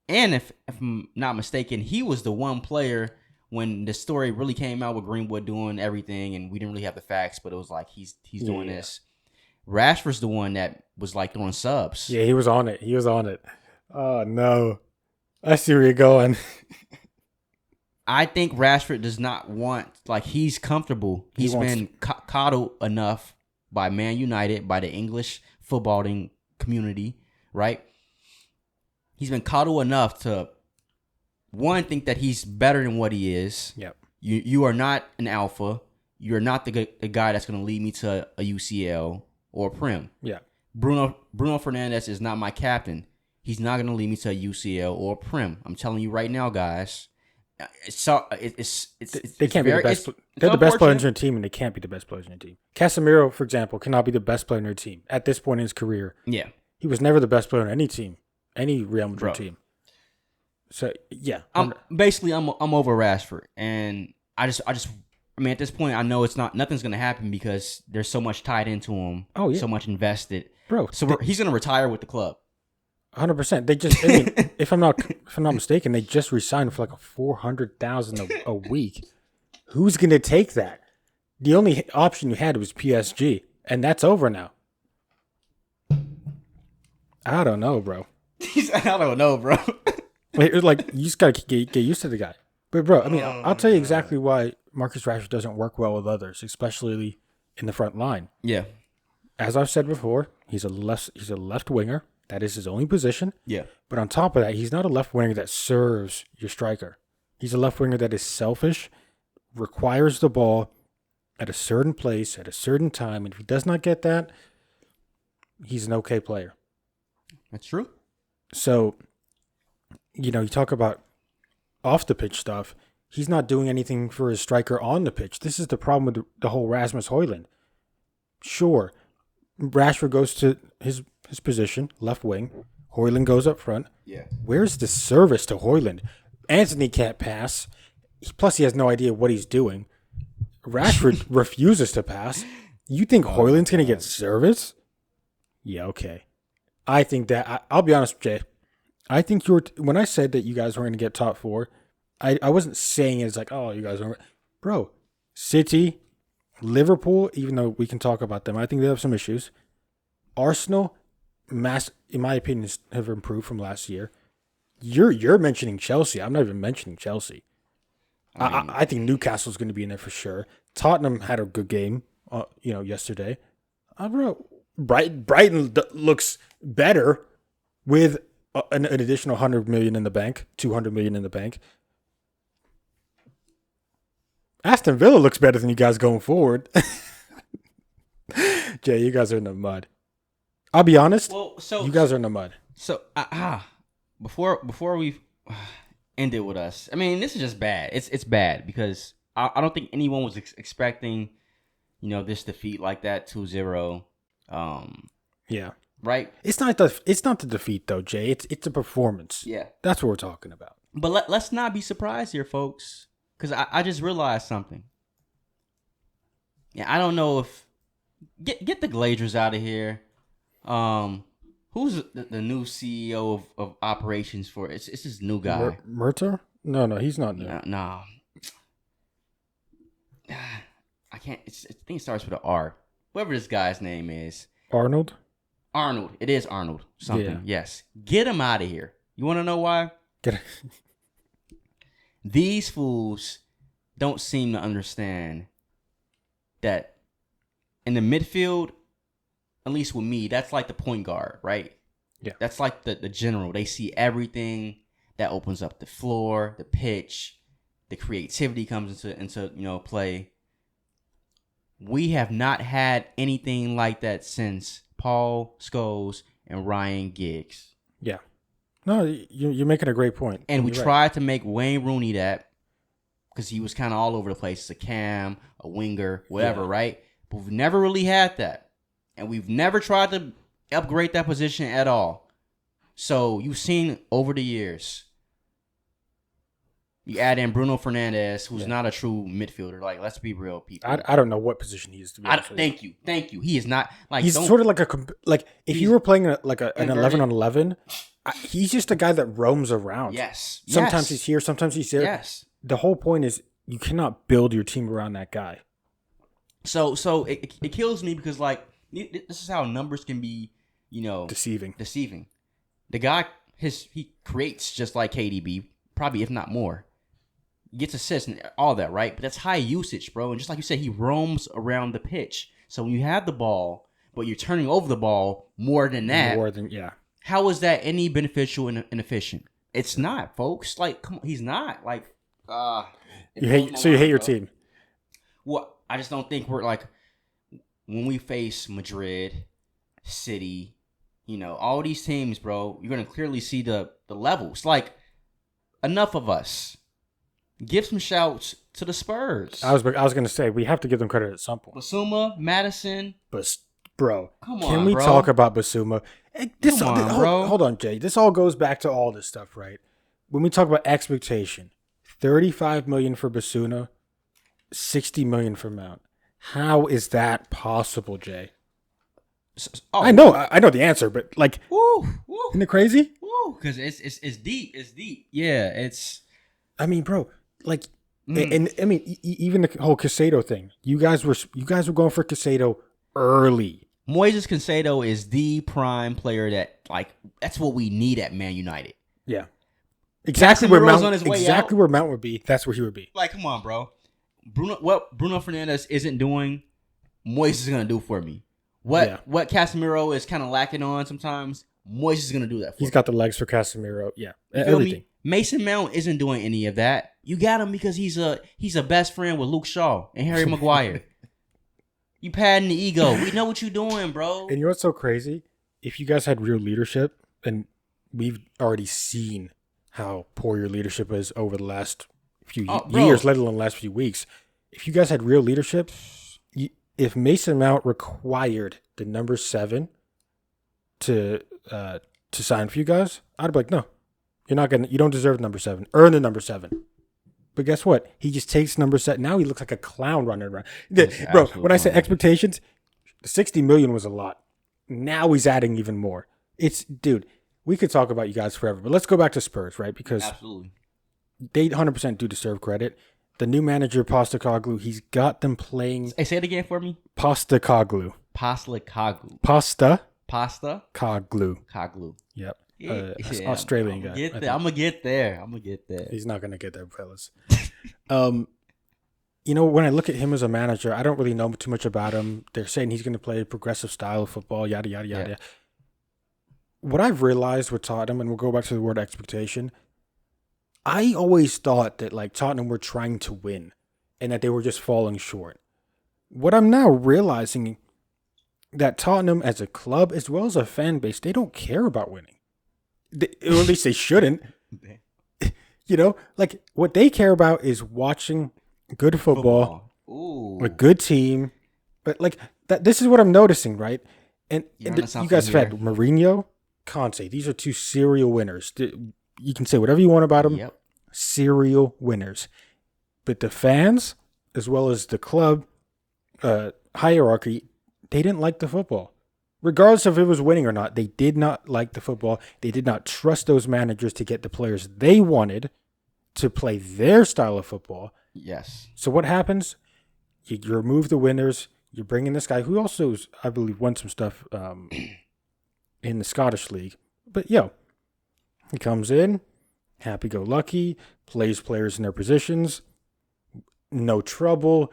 And if I'm not mistaken, he was the one player when the story really came out with Greenwood doing everything, and we didn't really have the facts, but it was like he's doing this. Rashford's the one that was like throwing subs. Yeah, he was on it. Oh, no. I see where you're going. I think Rashford does not want, like, he's comfortable. He's been coddled enough by Man United, by the English footballing community, right? He's been coddled enough to, one, think that he's better than what he is. Yep. You are not an alpha. You're not the guy that's going to lead me to a UCL or a Prem. Yeah. Bruno Fernandes is not my captain. He's not going to lead me to a UCL or a Prem. I'm telling you right now, guys. They can't be the best. They're the best players in your team, and they can't be the best players in your team. Casemiro, for example, cannot be the best player in your team at this point in his career. Yeah. He was never the best player on any team, any Real Madrid team. So yeah, I'm over Rashford, and I mean, at this point, I know nothing's gonna happen because there's so much tied into him. Oh yeah, so much invested, bro. So he's gonna retire with the club. 100%. They just, I mean, if I'm not mistaken, they just resigned for like $400,000 a week. Who's gonna take that? The only option you had was PSG, and that's over now. I don't know, bro. I don't know, bro. Like, you just gotta get used to the guy. But bro, I mean, I'll tell you exactly why Marcus Rashford doesn't work well with others, especially in the front line. Yeah. As I've said before, he's a left winger. That is his only position. Yeah. But on top of that, he's not a left winger that serves your striker. He's a left winger that is selfish, requires the ball at a certain place, at a certain time. And if he does not get that, he's an okay player. That's true. So, you talk about off the pitch stuff. He's not doing anything for his striker on the pitch. This is the problem with the whole Rasmus Højlund. Sure, Rashford goes to his position, left wing. Højlund goes up front. Yeah. Where's the service to Højlund? Anthony can't pass. Plus, he has no idea what he's doing. Rashford refuses to pass. You think Højlund's going to get service? Yeah, okay. I think that, I'll be honest, Jay. I think when I said that you guys weren't going to get top four, I wasn't saying it as like, oh, you guys aren't. Bro, City, Liverpool, even though we can talk about them, I think they have some issues. Arsenal, in my opinion, have improved from last year. You're mentioning Chelsea. I'm not even mentioning Chelsea. I think Newcastle's going to be in there for sure. Tottenham had a good game, yesterday. Bro, Brighton looks better with an additional 100 million in the bank, 200 million in the bank. Aston Villa looks better than you guys going forward. Jay, you guys are in the mud. I'll be honest. Well, you guys are in the mud. So, before we end it with us, I mean, this is just bad. It's bad because I don't think anyone was expecting, this defeat like that, 2-0. Yeah. Right. It's not the defeat though, Jay. It's a performance. Yeah. That's what we're talking about. But let's not be surprised here, folks, because I just realized something. Yeah, I don't know if get the Glazers out of here. Who's the new CEO of operations for it's this new guy. Murta? No, he's not new. No. I can't. I think it starts with an R. Whoever this guy's name is. Arnold. It is Arnold. Something. Yeah. Yes. Get him out of here. You want to know why? These fools don't seem to understand that in the midfield, at least with me, that's like the point guard, right? Yeah. That's like the general. They see everything that opens up the floor, the pitch, the creativity comes into play. We have not had anything like that since Paul Scholes and Ryan Giggs. Yeah. No, you're making a great point. And we tried to make Wayne Rooney that. because he was kind of all over the place. A cam, a winger, whatever, right? But we've never really had that. And we've never tried to upgrade that position at all. So you've seen over the years, you add in Bruno Fernandes, who's not a true midfielder. Like, let's be real, people. I don't know what position he is, to be honest. Thank you. He is not like he's sort of like if you were playing an 11-on-11, he's just a guy that roams around. Yes. Sometimes he's here, sometimes he's there. Yes. The whole point is you cannot build your team around that guy. So it kills me because like this is how numbers can be, deceiving. The guy he creates just like KDB, probably if not more. Gets assists and all that, right? But that's high usage, bro. And just like you said, he roams around the pitch. So when you have the ball, but you're turning over the ball more than that. How is that any beneficial and efficient? It's not, folks. Like, come on, he's not. Like, you hate your team. Well, I just don't think we're like when we face Madrid, City, all these teams, bro. You're gonna clearly see the levels. Like, enough of us. Give some shouts to the Spurs. I was going to say, we have to give them credit at some point. Basuma, Madison. Bro, come on, can we talk about Basuma? Bro. Hold on, Jay. This all goes back to all this stuff, right? When we talk about expectation, $35 million for Basuma, $60 million for Mount. How is that possible, Jay? I know the answer, but like, isn't it crazy? Because it's deep. It's deep. Yeah, it's. I mean, bro. Like, and I mean, even the whole Caicedo thing. You guys were going for Caicedo early. Moises Caicedo is the prime player that's what we need at Man United. Yeah, exactly where Mount would be. That's where he would be. Like, come on, bro. What Bruno Fernandes isn't doing, Moises is gonna do for me. What Casemiro is kind of lacking on sometimes, Moises is gonna do that. He's got the legs for Casemiro. Yeah, you feel me? Mason Mount isn't doing any of that. You got him because he's a best friend with Luke Shaw and Harry Maguire. You padding the ego. We know what you're doing, bro. And you know what's so crazy? If you guys had real leadership, and we've already seen how poor your leadership is over the last few years, let alone the last few weeks. If you guys had real leadership, if Mason Mount required the number 7 to sign for you guys, I'd be like, no. You don't deserve number 7. Earn the number 7. But guess what? He just takes number 7. Now he looks like a clown running around. Bro, when I say expectations, the $60 million was a lot. Now he's adding even more. Dude, we could talk about you guys forever, but let's go back to Spurs, right? Because absolutely, they 100% do deserve credit. The new manager, Postecoglou, he's got them playing. Hey, say it again for me. Postecoglou. Pasta. Coglu. Yep. Australian guy. I'm gonna get there. He's not gonna get there, fellas. When I look at him as a manager, I don't really know too much about him. They're saying he's gonna play a progressive style of football, yada yada yada. Yeah. What I've realized with Tottenham, and we'll go back to the word expectation, I always thought that like Tottenham were trying to win and that they were just falling short. What I'm now realizing that Tottenham as a club as well as a fan base, they don't care about winning. Or at least they shouldn't. Like what they care about is watching good football. A good team. But like that, this is what I'm noticing, right? And you guys have had Mourinho, Conte. These are 2 serial winners. You can say whatever you want about them. Yep. Serial winners. But the fans, as well as the club hierarchy, they didn't like the football. Regardless of if it was winning or not, they did not like the football. They did not trust those managers to get the players they wanted to play their style of football. Yes. So what happens? You remove the winners. You bring in this guy who also, I believe, won some stuff in the Scottish League. But, he comes in, happy-go-lucky, plays players in their positions, no trouble,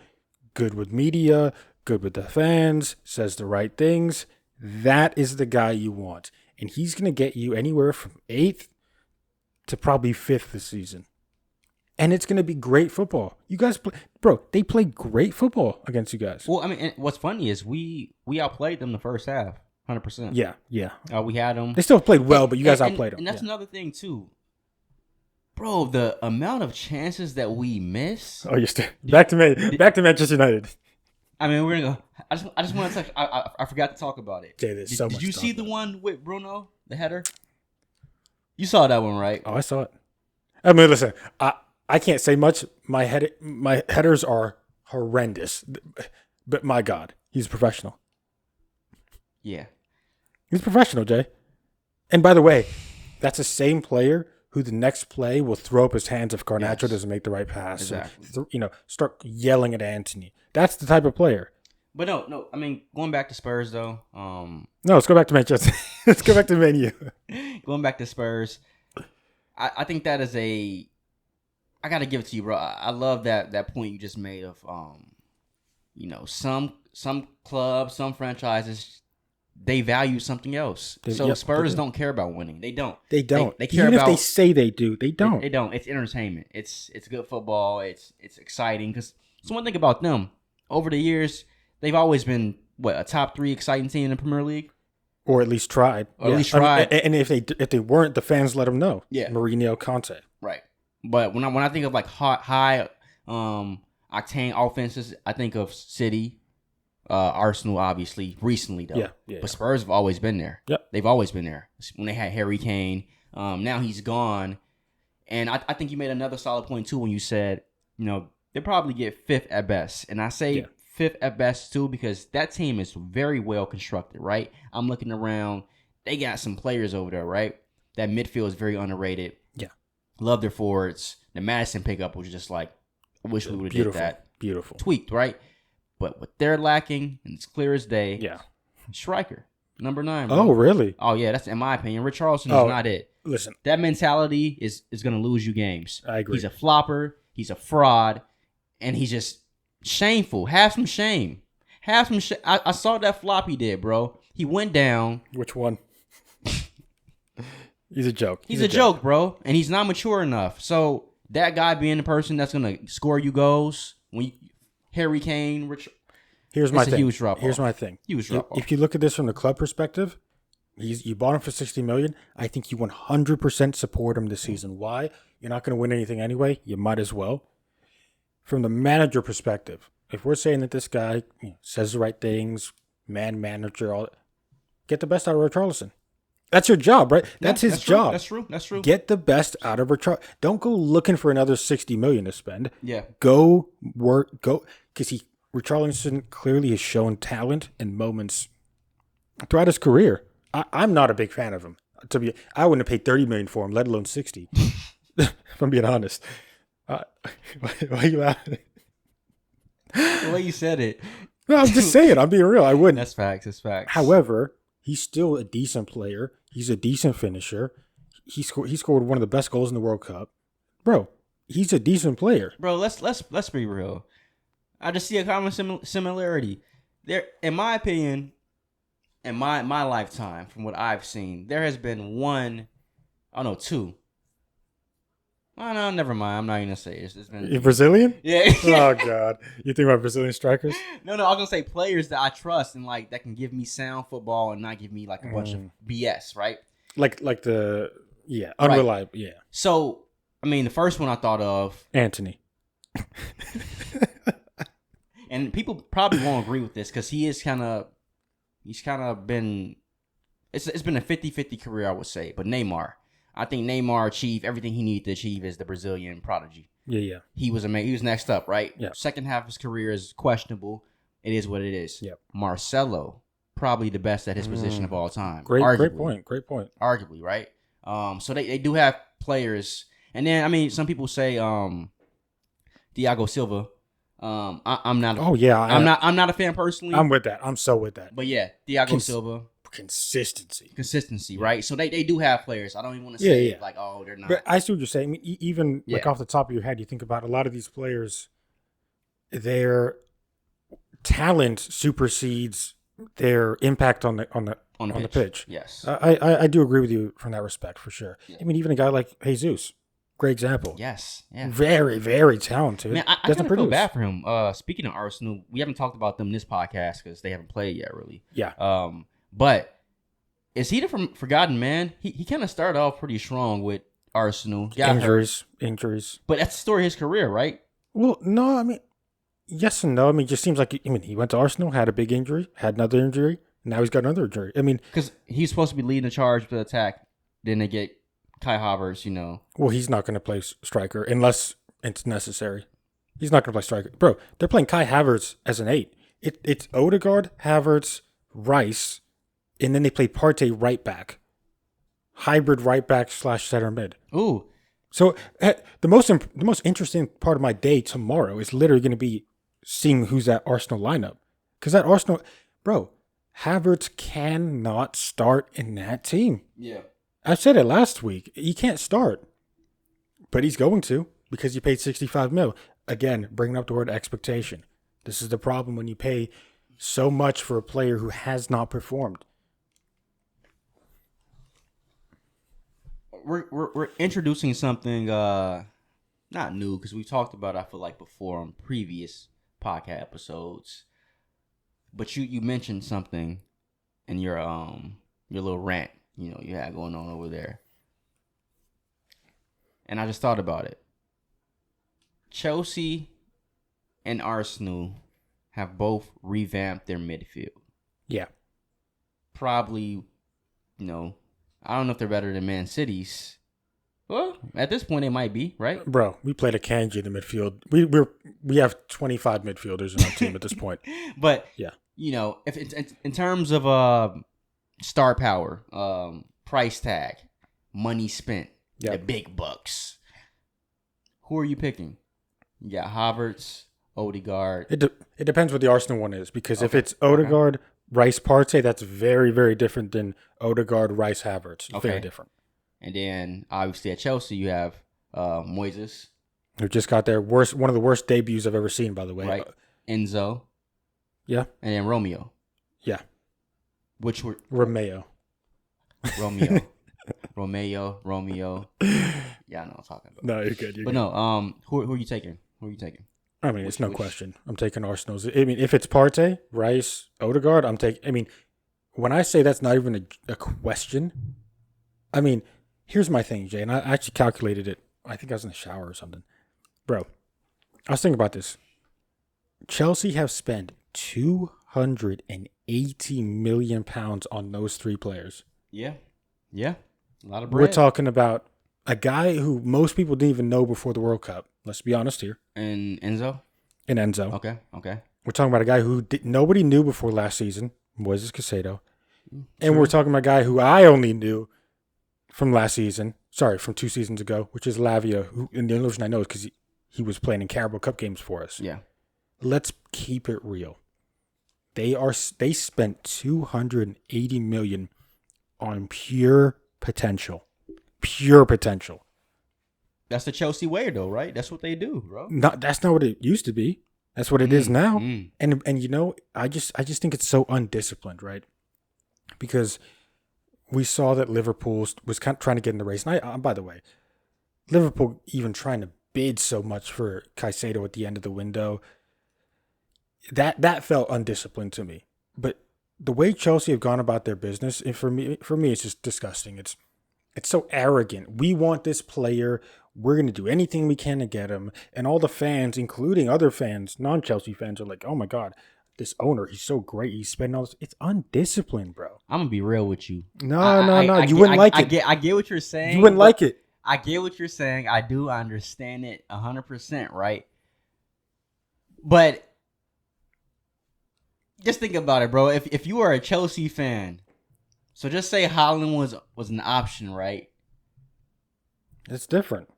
good with media, good with the fans, says the right things. That is the guy you want. And he's going to get you anywhere from 8th to probably 5th this season. And it's going to be great football. You guys they play great football against you guys. Well, I mean, and what's funny is we outplayed them the first half, 100%. Yeah. We had them. They still played well, but you guys outplayed them. And that's another thing, too. Bro, the amount of chances that we miss. Oh, you're still back to Manchester United. I mean, we're gonna go. I just want to touch. I forgot to talk about it. Jay, Did you see the one with Bruno, the header? You saw that one, right? Oh, I saw it. I mean, listen, I can't say much. My headers are horrendous, but my God, he's professional. Yeah, he's professional, Jay. And by the way, that's the same player who the next play will throw up his hands if Garnacho doesn't make the right pass. Exactly. So, start yelling at Antony. That's the type of player. But no. I mean, going back to Spurs though. No, let's go back to Manchester. Let's go back to Man U. Going back to Spurs, I think that is I gotta give it to you, bro. I love that point you just made of some clubs, some franchises, they value something else. Spurs don't care about winning. They don't. They don't. They care Even about, if they say they do, they don't. They don't. It's entertainment. It's good football. It's exciting. Because so one thing about them, over the years, they've always been a top 3 exciting team in the Premier League, or at least tried. At least tried. And if they weren't, the fans let them know. Yeah, Mourinho, Conte. Right. But when I think of like high octane offenses, I think of City. Arsenal, obviously, recently though. Yeah. But Spurs have always been there. Yep. They've always been there. When they had Harry Kane, now he's gone, and I think you made another solid point too when you said, they probably get 5th at best, and I say 5th at best too because that team is very well constructed. Right. I'm looking around. They got some players over there. Right. That midfield is very underrated. Yeah. Love their forwards. The Madison pickup was just like, I wish we would have did that. Beautiful. Tweaked. Right. But what they're lacking, and it's clear as day, striker, number 9. Bro. Oh, really? Oh, yeah, that's in my opinion. Richarlison is not it. Listen. That mentality is going to lose you games. I agree. He's a flopper. He's a fraud. And he's just shameful. Have some shame. I saw that flop he did, bro. He went down. Which one? He's a joke. He's a joke, bro. And he's not mature enough. So that guy being the person that's going to score you goals, Harry Kane, Here's my thing. Huge drop-off. Here's my thing. Huge drop-off. If you look at this from the club perspective, you bought him for $60 million. I think you 100% support him this season. Why? You're not going to win anything anyway. You might as well. From the manager perspective, if we're saying that this guy says the right things, manager, get the best out of Richarlison. That's your job, right? That's his job. That's true. Get the best out of Richarlison. Don't go looking for another $60 million to spend. Yeah. Go work. Go because Richarlison clearly has shown talent in moments throughout his career. I'm not a big fan of him. I wouldn't have paid $30 million for him, let alone $60. If I'm being honest. Why are you laughing? The way you said it. No, I'm just saying. I'm being real. I wouldn't. That's facts. However, he's still a decent player. He's a decent finisher. He scored one of the best goals in the World Cup. Bro, he's a decent player. Bro, let's be real. I just see a common similarity. There, in my opinion, in my lifetime, from what I've seen, there has been two. Oh, no, never mind. I'm not even going to say it. It's been... Brazilian? Yeah. Oh, God. You think about Brazilian strikers? No, I was going to say players that I trust and, that can give me sound football and not give me, a bunch of BS, right? Unreliable, right. Yeah. So, I mean, the first one I thought of... Antony. And people probably won't agree with this because he's kind of been... It's been a 50-50 career, I would say. But Neymar... I think Neymar achieved everything he needed to achieve as the Brazilian prodigy. Yeah. He was amazing. He was next up, right? Yeah. Second half of his career is questionable. It is what it is. Yep. Marcelo, probably the best at his position of all time. Great point. Arguably, right? So they do have players. And then, I mean, some people say Thiago Silva. I'm not. I'm not a fan personally. I'm with that. I'm so with that. But yeah, Thiago Silva. Consistency, right? So they do have players. I don't even want to say they're not. But I see what you're saying. I mean, even off the top of your head, you think about a lot of these players, their talent supersedes their impact on the pitch. Yes, I do agree with you from that respect for sure. Yeah. I mean, even a guy like Jesus, great example. Yes, yeah, very very talented. Man, I kind of feel bad for him. Speaking of Arsenal, we haven't talked about them in this podcast because they haven't played yet, really. Yeah. But is he the forgotten man? He kind of started off pretty strong with Arsenal. Got Injuries. But that's the story of his career, right? Well, no, I mean, yes and no. I mean, it just seems like he went to Arsenal, had a big injury, had another injury, now he's got another injury. I mean, because he's supposed to be leading the charge for the attack. Then they get Kai Havertz, Well, he's not going to play striker unless it's necessary. He's not going to play striker. Bro, they're playing Kai Havertz as an 8. It's Odegaard, Havertz, Rice, and then they play Partey right back. Hybrid right back / center mid. Ooh. So the most interesting part of my day tomorrow is literally going to be seeing who's that Arsenal lineup. Because that Arsenal, bro, Havertz cannot start in that team. Yeah. I said it last week. He can't start. But he's going to because you paid 65 mil. Again, bringing up the word expectation. This is the problem when you pay so much for a player who has not performed. We're introducing something not new because we talked about it, I feel like, before on previous podcast episodes. But you mentioned something in your little rant you had going on over there. And I just thought about it. Chelsea and Arsenal have both revamped their midfield. Yeah. Probably, I don't know if they're better than Man City's. Well, at this point, they might be, right? Bro, we played a Kanji in the midfield. We have 25 midfielders in our team at this point. But, yeah, if it's in terms of star power, price tag, money spent, the big bucks, who are you picking? You got Havertz, Odegaard. It depends what the Arsenal one is, because if it's Odegaard, Rice, Partey, that's very, very different than Odegaard, Rice, Havertz. It's very different. And then, obviously, at Chelsea, you have Moises. Who just got their one of the worst debuts I've ever seen, by the way. Right. Enzo. Yeah. And then Romeo. Yeah. Which were... Romeo. Romeo. Yeah, I know what I'm talking about. No, you're good. But no, who are you taking? I mean, it's no question. I'm taking Arsenal's. I mean, if it's Partey, Rice, Odegaard, I'm taking... I mean, when I say that's not even a question, I mean, here's my thing, Jay, and I actually calculated it. I think I was in the shower or something. Bro, I was thinking about this. Chelsea have spent £280 million on those 3 players. Yeah. A lot of bread. We're talking about a guy who most people didn't even know before the World Cup. Let's be honest here. And Enzo? Okay. We're talking about a guy who nobody knew before last season, Moises Caicedo. And we're talking about a guy who I only knew from last season. Sorry, from 2 seasons ago, which is Lavia. And the only reason I know is because he was playing in Carabao Cup games for us. Yeah. Let's keep it real. They spent $280 million on pure potential. That's the Chelsea way, though, right? That's what they do, bro. That's not what it used to be. That's what it is now. And I just think it's so undisciplined, right? Because we saw that Liverpool was kind of trying to get in the race. And by the way, Liverpool even trying to bid so much for Caicedo at the end of the window, that felt undisciplined to me. But the way Chelsea have gone about their business, and for me, it's just disgusting. It's so arrogant. We want this player. We're going to do anything we can to get him. And all the fans, including other fans, non-Chelsea fans, are like, oh my God, this owner, he's so great. He's spending all this. It's undisciplined, bro. I'm going to be real with you. No. You wouldn't like it. I get what you're saying. You wouldn't like it. I get what you're saying. I do. I understand it 100%, right? But just think about it, bro. If you are a Chelsea fan, so just say Haaland was an option, right? It's different.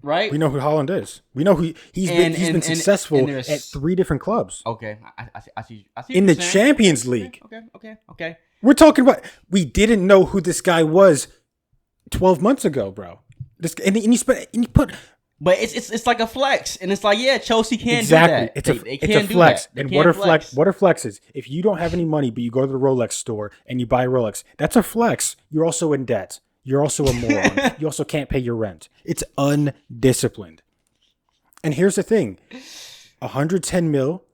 Right? We know who Haaland is. We know he's been successful at 3 different clubs. Okay. I see in the Champions League. Okay. We're talking about, we didn't know who this guy was 12 months ago, bro. And you put... But it's like a flex, and it's like, yeah, Chelsea can't exactly. do that. It's a flex. And what are flexes? If you don't have any money, but you go to the Rolex store and you buy a Rolex, that's a flex. You're also in debt. You're also a moron. You also can't pay your rent. It's undisciplined. And here's the thing: 110 mil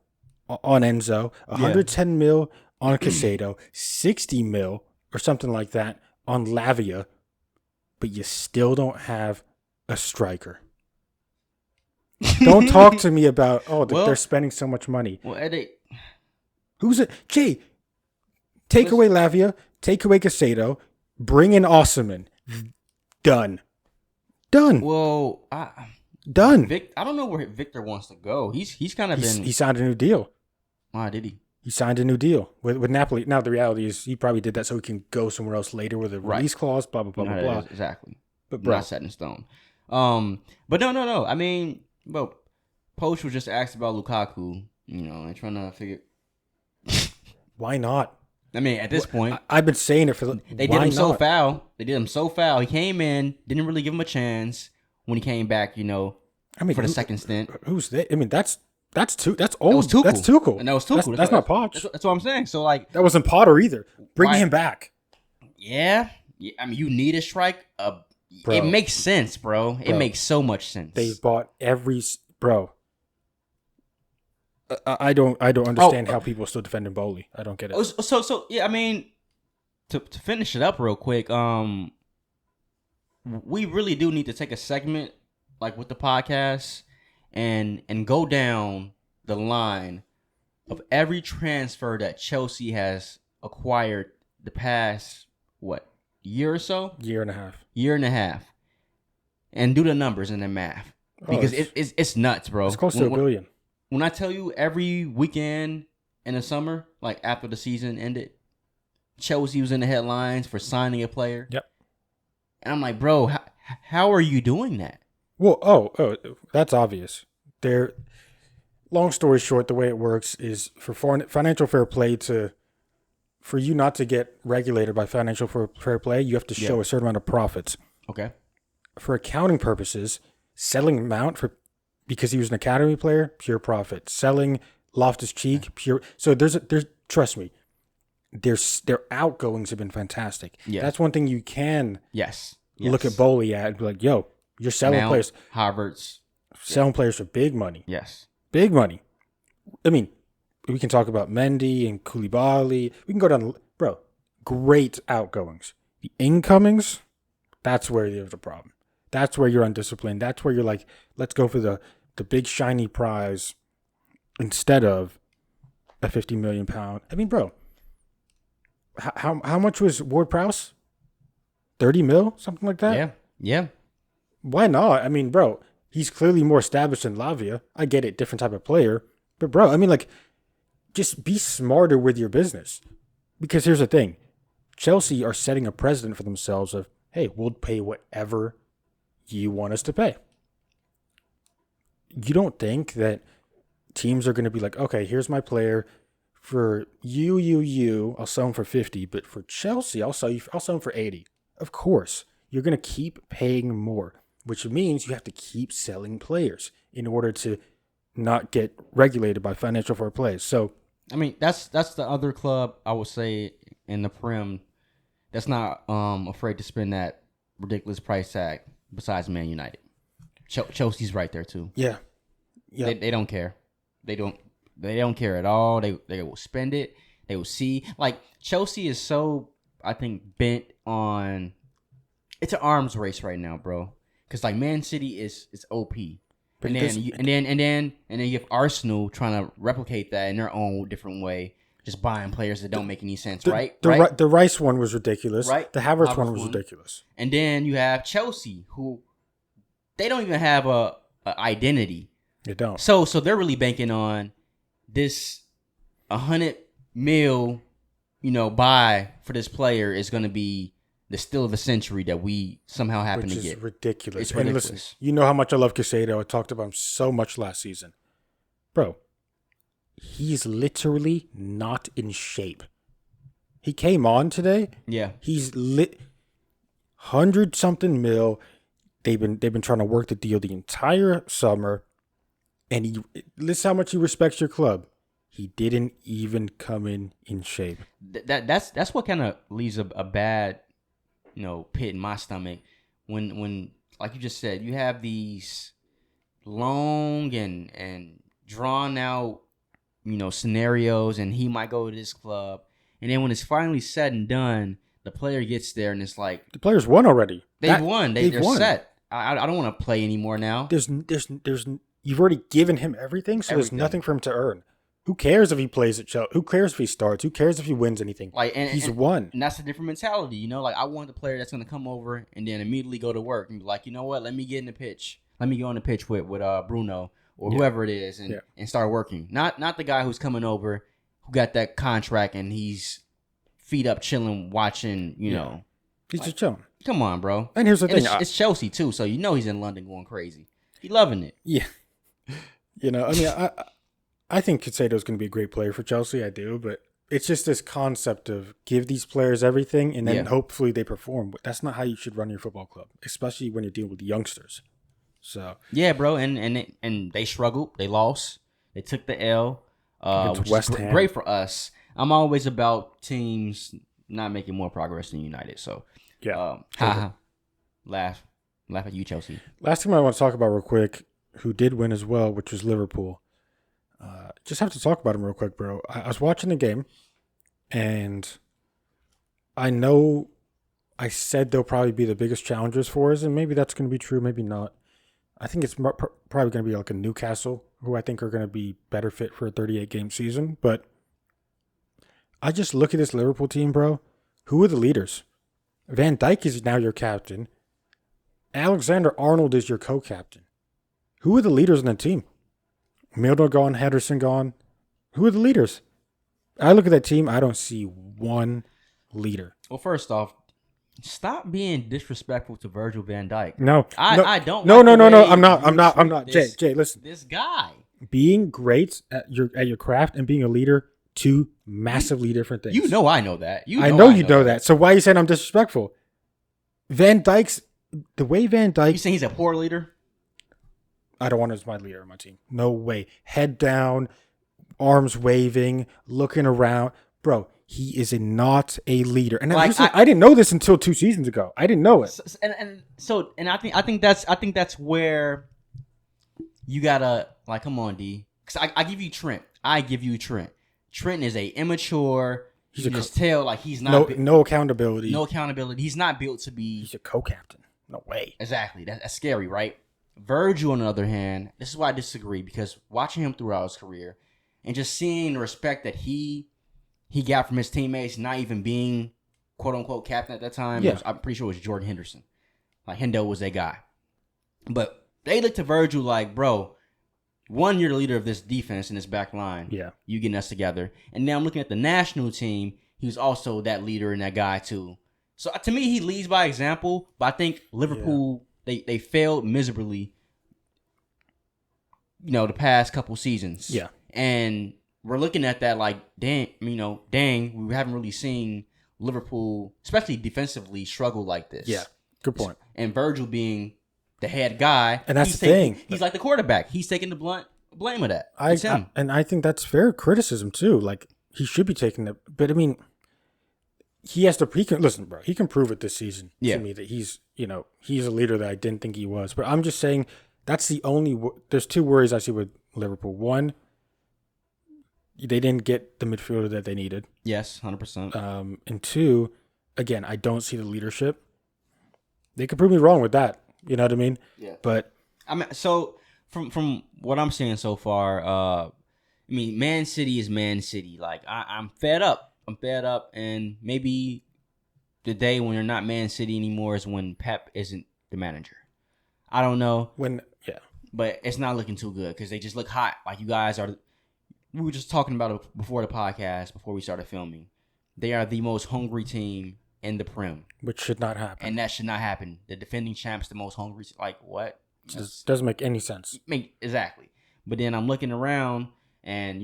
on Enzo, 110 mil on Caicedo, 60 mil or something like that on Lavia. but you still don't have a striker. Don't talk to me about, they're spending so much money. Well, Who's it? Jay, take away Lavia, take away Casado, bring in Osimhen. Done. Well, Done. I don't know where Victor wants to go. He's kind of been. He signed a new deal. Why did he? He signed a new deal with Napoli. Now, the reality is he probably did that so he can go somewhere else later with a release clause, blah, blah, blah, blah, blah. Exactly. But, bro. Not set in stone. But no. I mean, bro, Poach was just asked about Lukaku, and trying to figure. Why not? I mean, at this point. I've been saying it They did him so foul. They did him so foul. He came in, didn't really give him a chance when he came back, for the second stint. Who's that? I mean, that's old. That was Tuchel. That's Tuchel. And that was Tuchel. That's not Poch. That's what I'm saying. So, like. That wasn't Potter either. Bring him back. Yeah. I mean, you need a strike. It makes sense, bro. It makes so much sense. They bought bro. I don't understand how people are still defending Bowley. I don't get it. So yeah, I mean, to finish it up real quick, we really do need to take a segment like with the podcast and go down the line of every transfer that Chelsea has acquired the past year or so? Year and a half. And do the numbers and the math. Because it's nuts, bro. It's close to $1 billion. When I tell you every weekend in the summer, like after the season ended, Chelsea was in the headlines for signing a player. Yep. And I'm like, bro, how are you doing that? Well, that's obvious. Long story short, the way it works is for financial fair play for you not to get regulated by financial fair play, you have to show a certain amount of profits. Okay. For accounting purposes, selling amount because he was an academy player, pure profit. Selling Loftus-Cheek, pure. So there's trust me, their outgoings have been fantastic. Yeah. That's one thing you can look at Bowley at and be like, yo, you're selling players. Havertz. Selling players for big money. Yes. Big money. I mean, we can talk about Mendy and Koulibaly. We can go down, bro, great outgoings. The incomings, that's where there's a problem. That's where you're undisciplined. That's where you're like, let's go for the big shiny prize instead of a £50 million. I mean, bro, how much was Ward-Prowse? 30 mil, something like that? Yeah. Why not? I mean, bro, he's clearly more established than Lavia. I get it, different type of player. But, bro, I mean, like, just be smarter with your business. Because here's the thing. Chelsea are setting a precedent for themselves of, hey, we'll pay whatever you want us to pay. You don't think that teams are going to be like, okay, here's my player. For you, I'll sell him for 50. But for Chelsea, I'll sell him for 80. Of course, you're going to keep paying more, which means you have to keep selling players in order to not get regulated by financial fair play. So, I mean, that's the other club I would say in the Prem that's not afraid to spend that ridiculous price tag besides Man United. Chelsea's right there too. Yeah. They don't care. They don't care at all. They will spend it. They will see. Like, Chelsea is so, I think, bent on. It's an arms race right now, bro. Because like Man City is OP. And then you have Arsenal trying to replicate that in their own different way, just buying players that don't make any sense, right? The Rice one was ridiculous. Right. The Havertz one was ridiculous. And then you have Chelsea, who they don't even have a identity. They don't. So they're really banking on this 100 mil, buy for this player is going to be the steal of the century that we somehow happen to get. Which is ridiculous. It's ridiculous. And listen, you know how much I love Casado. I talked about him so much last season. Bro, he's literally not in shape. He came on today. Yeah. He's 100-something mil. They've been trying to work the deal the entire summer. And listen how much he respects your club. He didn't even come in shape. That's what kind of leaves a bad pit in my stomach when like you just said, you have these long and drawn out scenarios, and he might go to this club, and then when it's finally said and done, the player gets there and it's like the players won already. They've won. They're won. set. I don't want to play anymore now. There's you've already given him everything, so there's nothing for him to earn. Who cares if he plays at Chelsea? Who cares if he starts? Who cares if he wins anything? Like, he's won. And that's a different mentality, you know? Like, I want the player that's going to come over and then immediately go to work and be like, you know what? Let me get in the pitch. Let me go on the pitch with Bruno or whoever it is and start working. Not the guy who's coming over who got that contract and he's feet up chilling, watching, you know. He's just chilling. Come on, bro. And here's the thing. It's Chelsea, too, so you know he's in London going crazy. He's loving it. Yeah. You know, I mean, I think Casado's going to be a great player for Chelsea. I do, but it's just this concept of give these players everything and then hopefully they perform. That's not how you should run your football club, especially when you're dealing with youngsters. So yeah, bro, and they struggled. They lost. They took the L, which West is Ham. great for us. I'm always about teams not making more progress than United. So laugh at you, Chelsea. Last thing I want to talk about real quick, who did win as well, which was Liverpool. Just have to talk about him real quick, bro. I was watching the game, and I know I said they'll probably be the biggest challengers for us, and maybe that's going to be true, maybe not. I think it's probably going to be like a Newcastle, who I think are going to be better fit for a 38-game season. But I just look at this Liverpool team, bro. Who are the leaders? Van Dijk is now your captain. Alexander-Arnold is your co-captain. Who are the leaders in the team? Milner gone, Henderson gone. Who are the leaders? I look at that team, I don't see one leader. Well, first off, stop being disrespectful to Virgil van Dijk. No. I don't. No, I'm not. Jay, listen. This guy. Being great at your craft and being a leader, two massively different things. You know I know that. I know you know that. So why are you saying I'm disrespectful? The way Van Dijk... You saying he's a poor leader? I don't want him as my leader of my team. No way. Head down, arms waving, looking around. Bro, he is not a leader. And like, I didn't know this until 2 seasons ago. I didn't know it. And I think that's where you gotta, like, come on, D. Because I give you Trent. Trent is a immature. You can just tell, like, he's not no accountability. No accountability. He's not built to be. He's a co-captain. No way. Exactly. That's scary, right? Virgil, on the other hand, this is why I disagree, because watching him throughout his career and just seeing the respect that he got from his teammates, not even being quote unquote captain at that time. I'm pretty sure it was Jordan Henderson. Like, Hendo was that guy. But they look to Virgil like, bro, one, you're the leader of this defense in this back line. Yeah. You getting us together. And now I'm looking at the national team. He was also that leader and that guy too. So to me, he leads by example. But I think Liverpool, they failed miserably, the past couple seasons. Yeah. And we're looking at that like, dang, we haven't really seen Liverpool, especially defensively, struggle like this. Yeah. Good point. And Virgil being the head guy. And that's the thing. He's like the quarterback. He's taking the blame of that. It's him. And I think that's fair criticism too. Like, he should be taking it. But I mean, listen, bro, he can prove it this season to me that he's a leader that I didn't think he was. But I'm just saying that's the only, there's 2 worries I see with Liverpool. One, they didn't get the midfielder that they needed. Yes, 100%. And 2, again, I don't see the leadership. They could prove me wrong with that. You know what I mean? Yeah. But I mean, so from what I'm seeing so far, Man City is Man City. Like, I'm fed up. And maybe the day when you're not Man City anymore is when Pep isn't the manager. I don't know. But it's not looking too good because they just look hot. Like, you guys are. We were just talking about it before the podcast, before we started filming. They are the most hungry team in the Prem. Which should not happen. And that should not happen. The defending champs, the most hungry. Like, what? Doesn't make any sense. Exactly. But then I'm looking around and,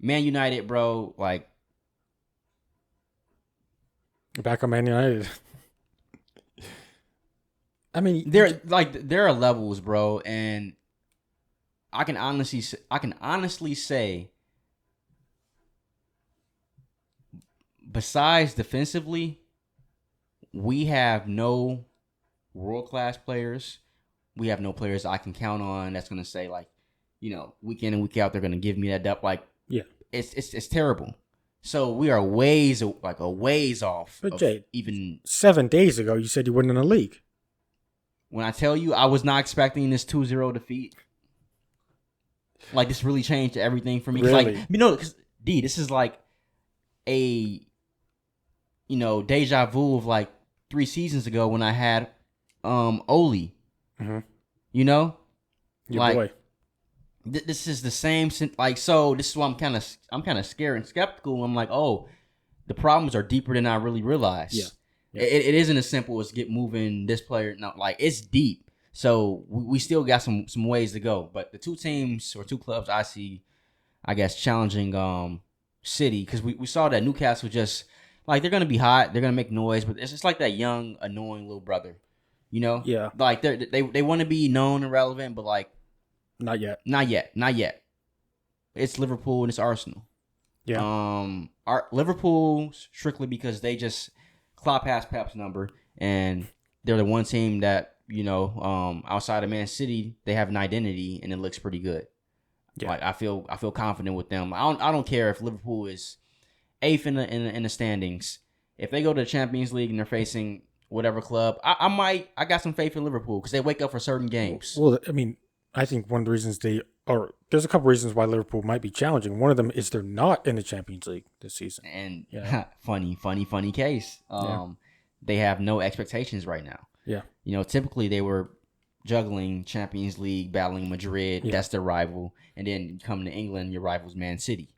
Man United, bro, like. Back on Man United. I mean, there are levels, bro, and I can honestly say, besides defensively, we have no world-class players. We have no players I can count on that's going to say, like, week in and week out, they're going to give me that depth. Like, yeah, it's terrible. So we are a ways off. But of Jay, even 7 days ago, you said you weren't in the league. when I tell you I was not expecting this 2-0 defeat. Like, this really changed everything for me. Really? Like, because this is like a deja vu of like 3 seasons ago when I had Oli. Mm-hmm. You know, Your boy. This is the same. Like, so this is why I'm kind of scared and skeptical. I'm like, oh, the problems are deeper than I really realized. Yeah. It isn't as simple as get moving this player. No, like, it's deep. So we still got some ways to go. But the 2 teams or 2 clubs I see, I guess, challenging City, because we saw that Newcastle just, like, they're gonna be hot, they're gonna make noise, but it's just like that young annoying little brother, you know? Yeah. Like they want to be known and relevant, but like Not yet. not yet. It's Liverpool and it's Arsenal. Yeah. Liverpool strictly because they just Klopp has Pep's number, and they're the one team that, outside of Man City, they have an identity and it looks pretty good. Yeah. Like, I feel confident with them. I don't care if Liverpool is 8th in the standings. If they go to the Champions League and they're facing whatever club, I got some faith in Liverpool because they wake up for certain games. Well, I mean, I think one of the reasons there's a couple reasons why Liverpool might be challenging. One of them is they're not in the Champions League this season. And funny case. They have no expectations right now. Yeah. Typically they were juggling Champions League, battling Madrid. Yeah. That's their rival. And then come to England, your rival's Man City.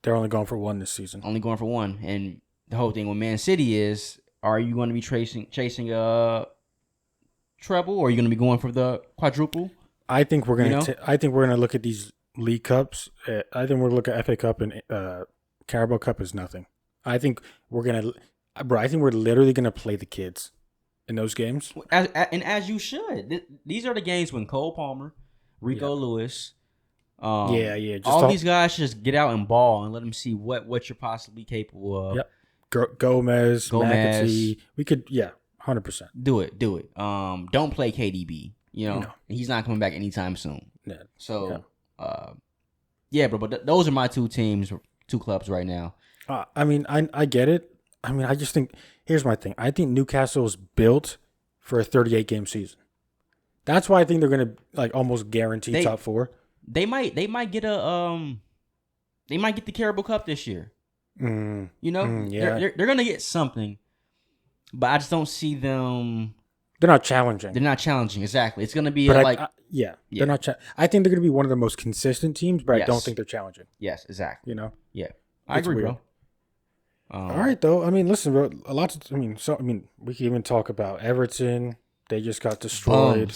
They're only going for 1 this season. Only going for 1. And the whole thing with Man City is, are you going to be chasing a treble, or are you going to be going for the quadruple? I think we're going to look at these League Cups. I think we're going to look at FA Cup and Carabao Cup as nothing. I think we're literally going to play the kids in those games. As you should. These are the games when Cole Palmer, Rico Lewis, just all these guys should just get out and ball and let them see what you're possibly capable of. Yep. Gomez, McAtee. We could, 100%. Do it. Don't play KDB. No. He's not coming back anytime soon. Yeah. So, but those are my 2 teams, 2 clubs right now. I mean, I get it. I mean, I just think, here's my thing. I think Newcastle is built for a 38-game season. That's why I think they're going to, like, almost guarantee top 4. They might get the Carabao Cup this year. Yeah. They're going to get something, but I just don't see them. They're not challenging. They're not challenging, exactly. It's going to be they're not. I think they're going to be one of the most consistent teams, but yes. I don't think they're challenging. Yes, exactly. Yeah, I agree, weird. Bro. All right, though. I mean, listen, bro. We can even talk about Everton. They just got destroyed.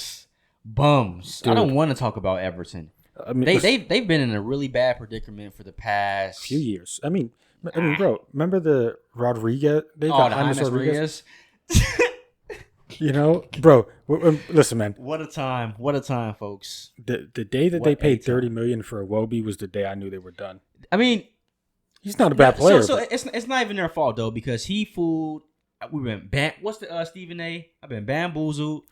Bums. Dude. I don't want to talk about Everton. I mean, they've been in a really bad predicament for the past few years. I mean, bro. Remember the Rodriguez? They got James Rodriguez. Bro. Listen, man. What a time, folks. The day that they paid $30 million for Iwobi was the day I knew they were done. I mean, he's not a bad player. So it's not even their fault though, because he fooled. We've been what's the Stephen A? I've been bamboozled.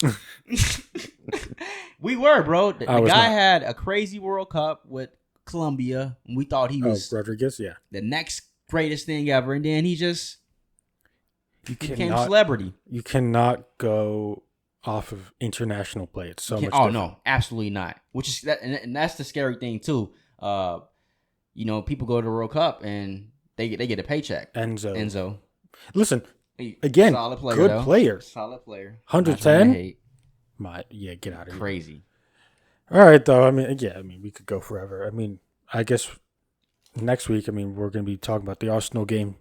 We were, bro. The guy had a crazy World Cup with Colombia, and we thought he was Rodriguez. Yeah, the next greatest thing ever, and then he just became a celebrity. You cannot go off of international play. It's so much. Oh different. No, absolutely not. Which is that, and that's the scary thing too. People go to the World Cup and they get a paycheck. Enzo. Listen. Again, solid player, good player. Solid player. 110? Get out of here. Crazy. All right, though. I mean, we could go forever. I mean, I guess next week, we're going to be talking about the Arsenal game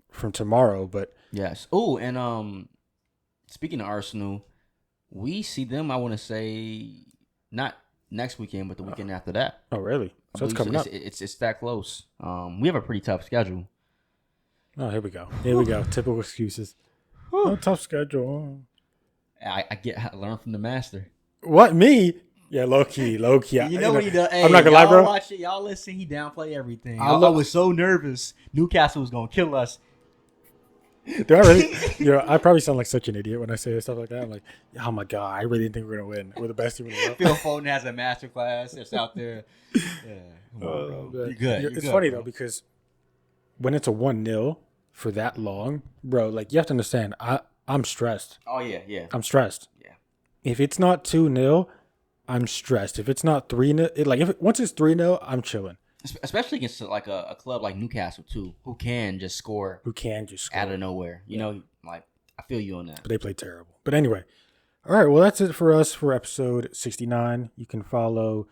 from tomorrow, but... Yes. Oh, and speaking of Arsenal, we see them, I want to say, not next weekend, but the weekend after that. Oh, really? So it's coming up. It's that close. We have a pretty tough schedule. Oh, here we go. Typical excuses. Oh, tough schedule. I learn from the master. What, me? Yeah, low key. When he does. Hey, I'm not gonna lie, bro. Watch it. Y'all listen. He downplay everything. I was so nervous. Newcastle was gonna kill us. Do I really? I probably sound like such an idiot when I say stuff like that. I'm like, oh my god, I really didn't think we were gonna win. We're the best team in the world. Phil Foden has a master class. It's out there. Yeah, You're good. It's funny though because when it's a 1-0 for that long, bro, like you have to understand, I'm stressed. Oh yeah. I'm stressed. Yeah. If it's not 2-0, I'm stressed. If it's not 3-0, like once it's 3-0, I'm chilling. Especially against like a club like Newcastle too, who can just score out of nowhere. You know, like I feel you on that. But they play terrible. But anyway, all right. Well, that's it for us for episode 69. You can follow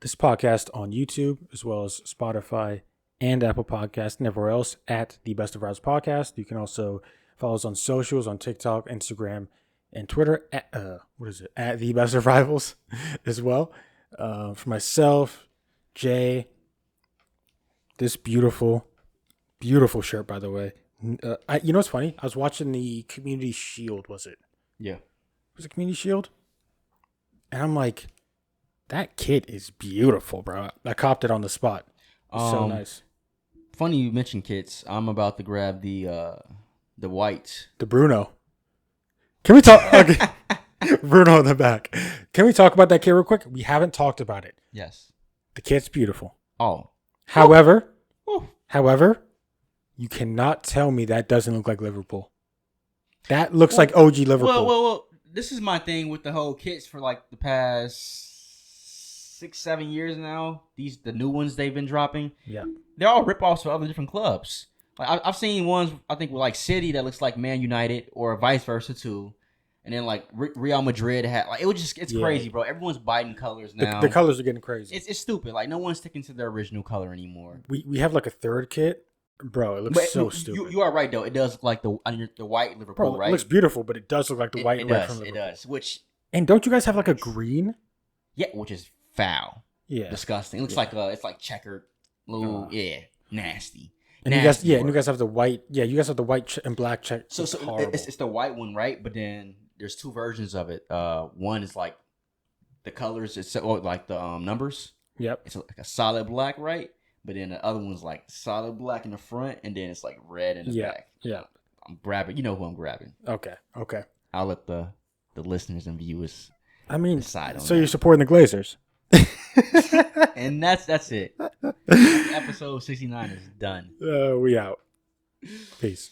this podcast on YouTube as well as Spotify and Apple Podcasts and everywhere else at the Best of Rivals Podcast. You can also follow us on socials on TikTok, Instagram, and Twitter at at the Best of Rivals as well. For myself, Jay, this beautiful shirt, by the way. You know what's funny? I was watching the Community Shield. Was it? Yeah. Was it Community Shield? And I'm like, that kit is beautiful, bro. I copped it on the spot. It's so nice. Funny you mentioned kits. I'm about to grab the white. The Bruno. Can we talk? Okay. Bruno in the back. Can we talk about that kit real quick? We haven't talked about it. Yes. The kit's beautiful. Oh. However, Ooh. you cannot tell me that doesn't look like Liverpool. That looks like OG Liverpool. Well, this is my thing with the whole kits for like the past 6-7 years now. The new ones they've been dropping. Yeah. They're all rip-offs of other different clubs. Like I've seen ones I think with like City that looks like Man United or vice versa too. And then like Real Madrid had like it's crazy, bro. Everyone's biting colors now. The colors are getting crazy. It's stupid. Like no one's sticking to their original color anymore. We have like a third kit, bro. It looks so stupid. You are right though. It does look like the white Liverpool, right? It looks beautiful, but it does look like the white and red from Liverpool. It does. And don't you guys have like a green? Yeah, which is foul. Yeah, disgusting. It looks like it's like checkered, little nasty. And you guys have the white. Yeah, you guys have the white and black check. So it's the white one, right? But then there's two versions of it. One is like the colors, it's like the numbers. Yep. It's like a solid black, right? But then the other one's like solid black in the front, and then it's like red in the back. Yeah. I'm grabbing. You know who I'm grabbing. Okay. I'll let the listeners and viewers. Decide on so you're supporting the Glazers. And that's it. Episode 69 is done. We out. Peace.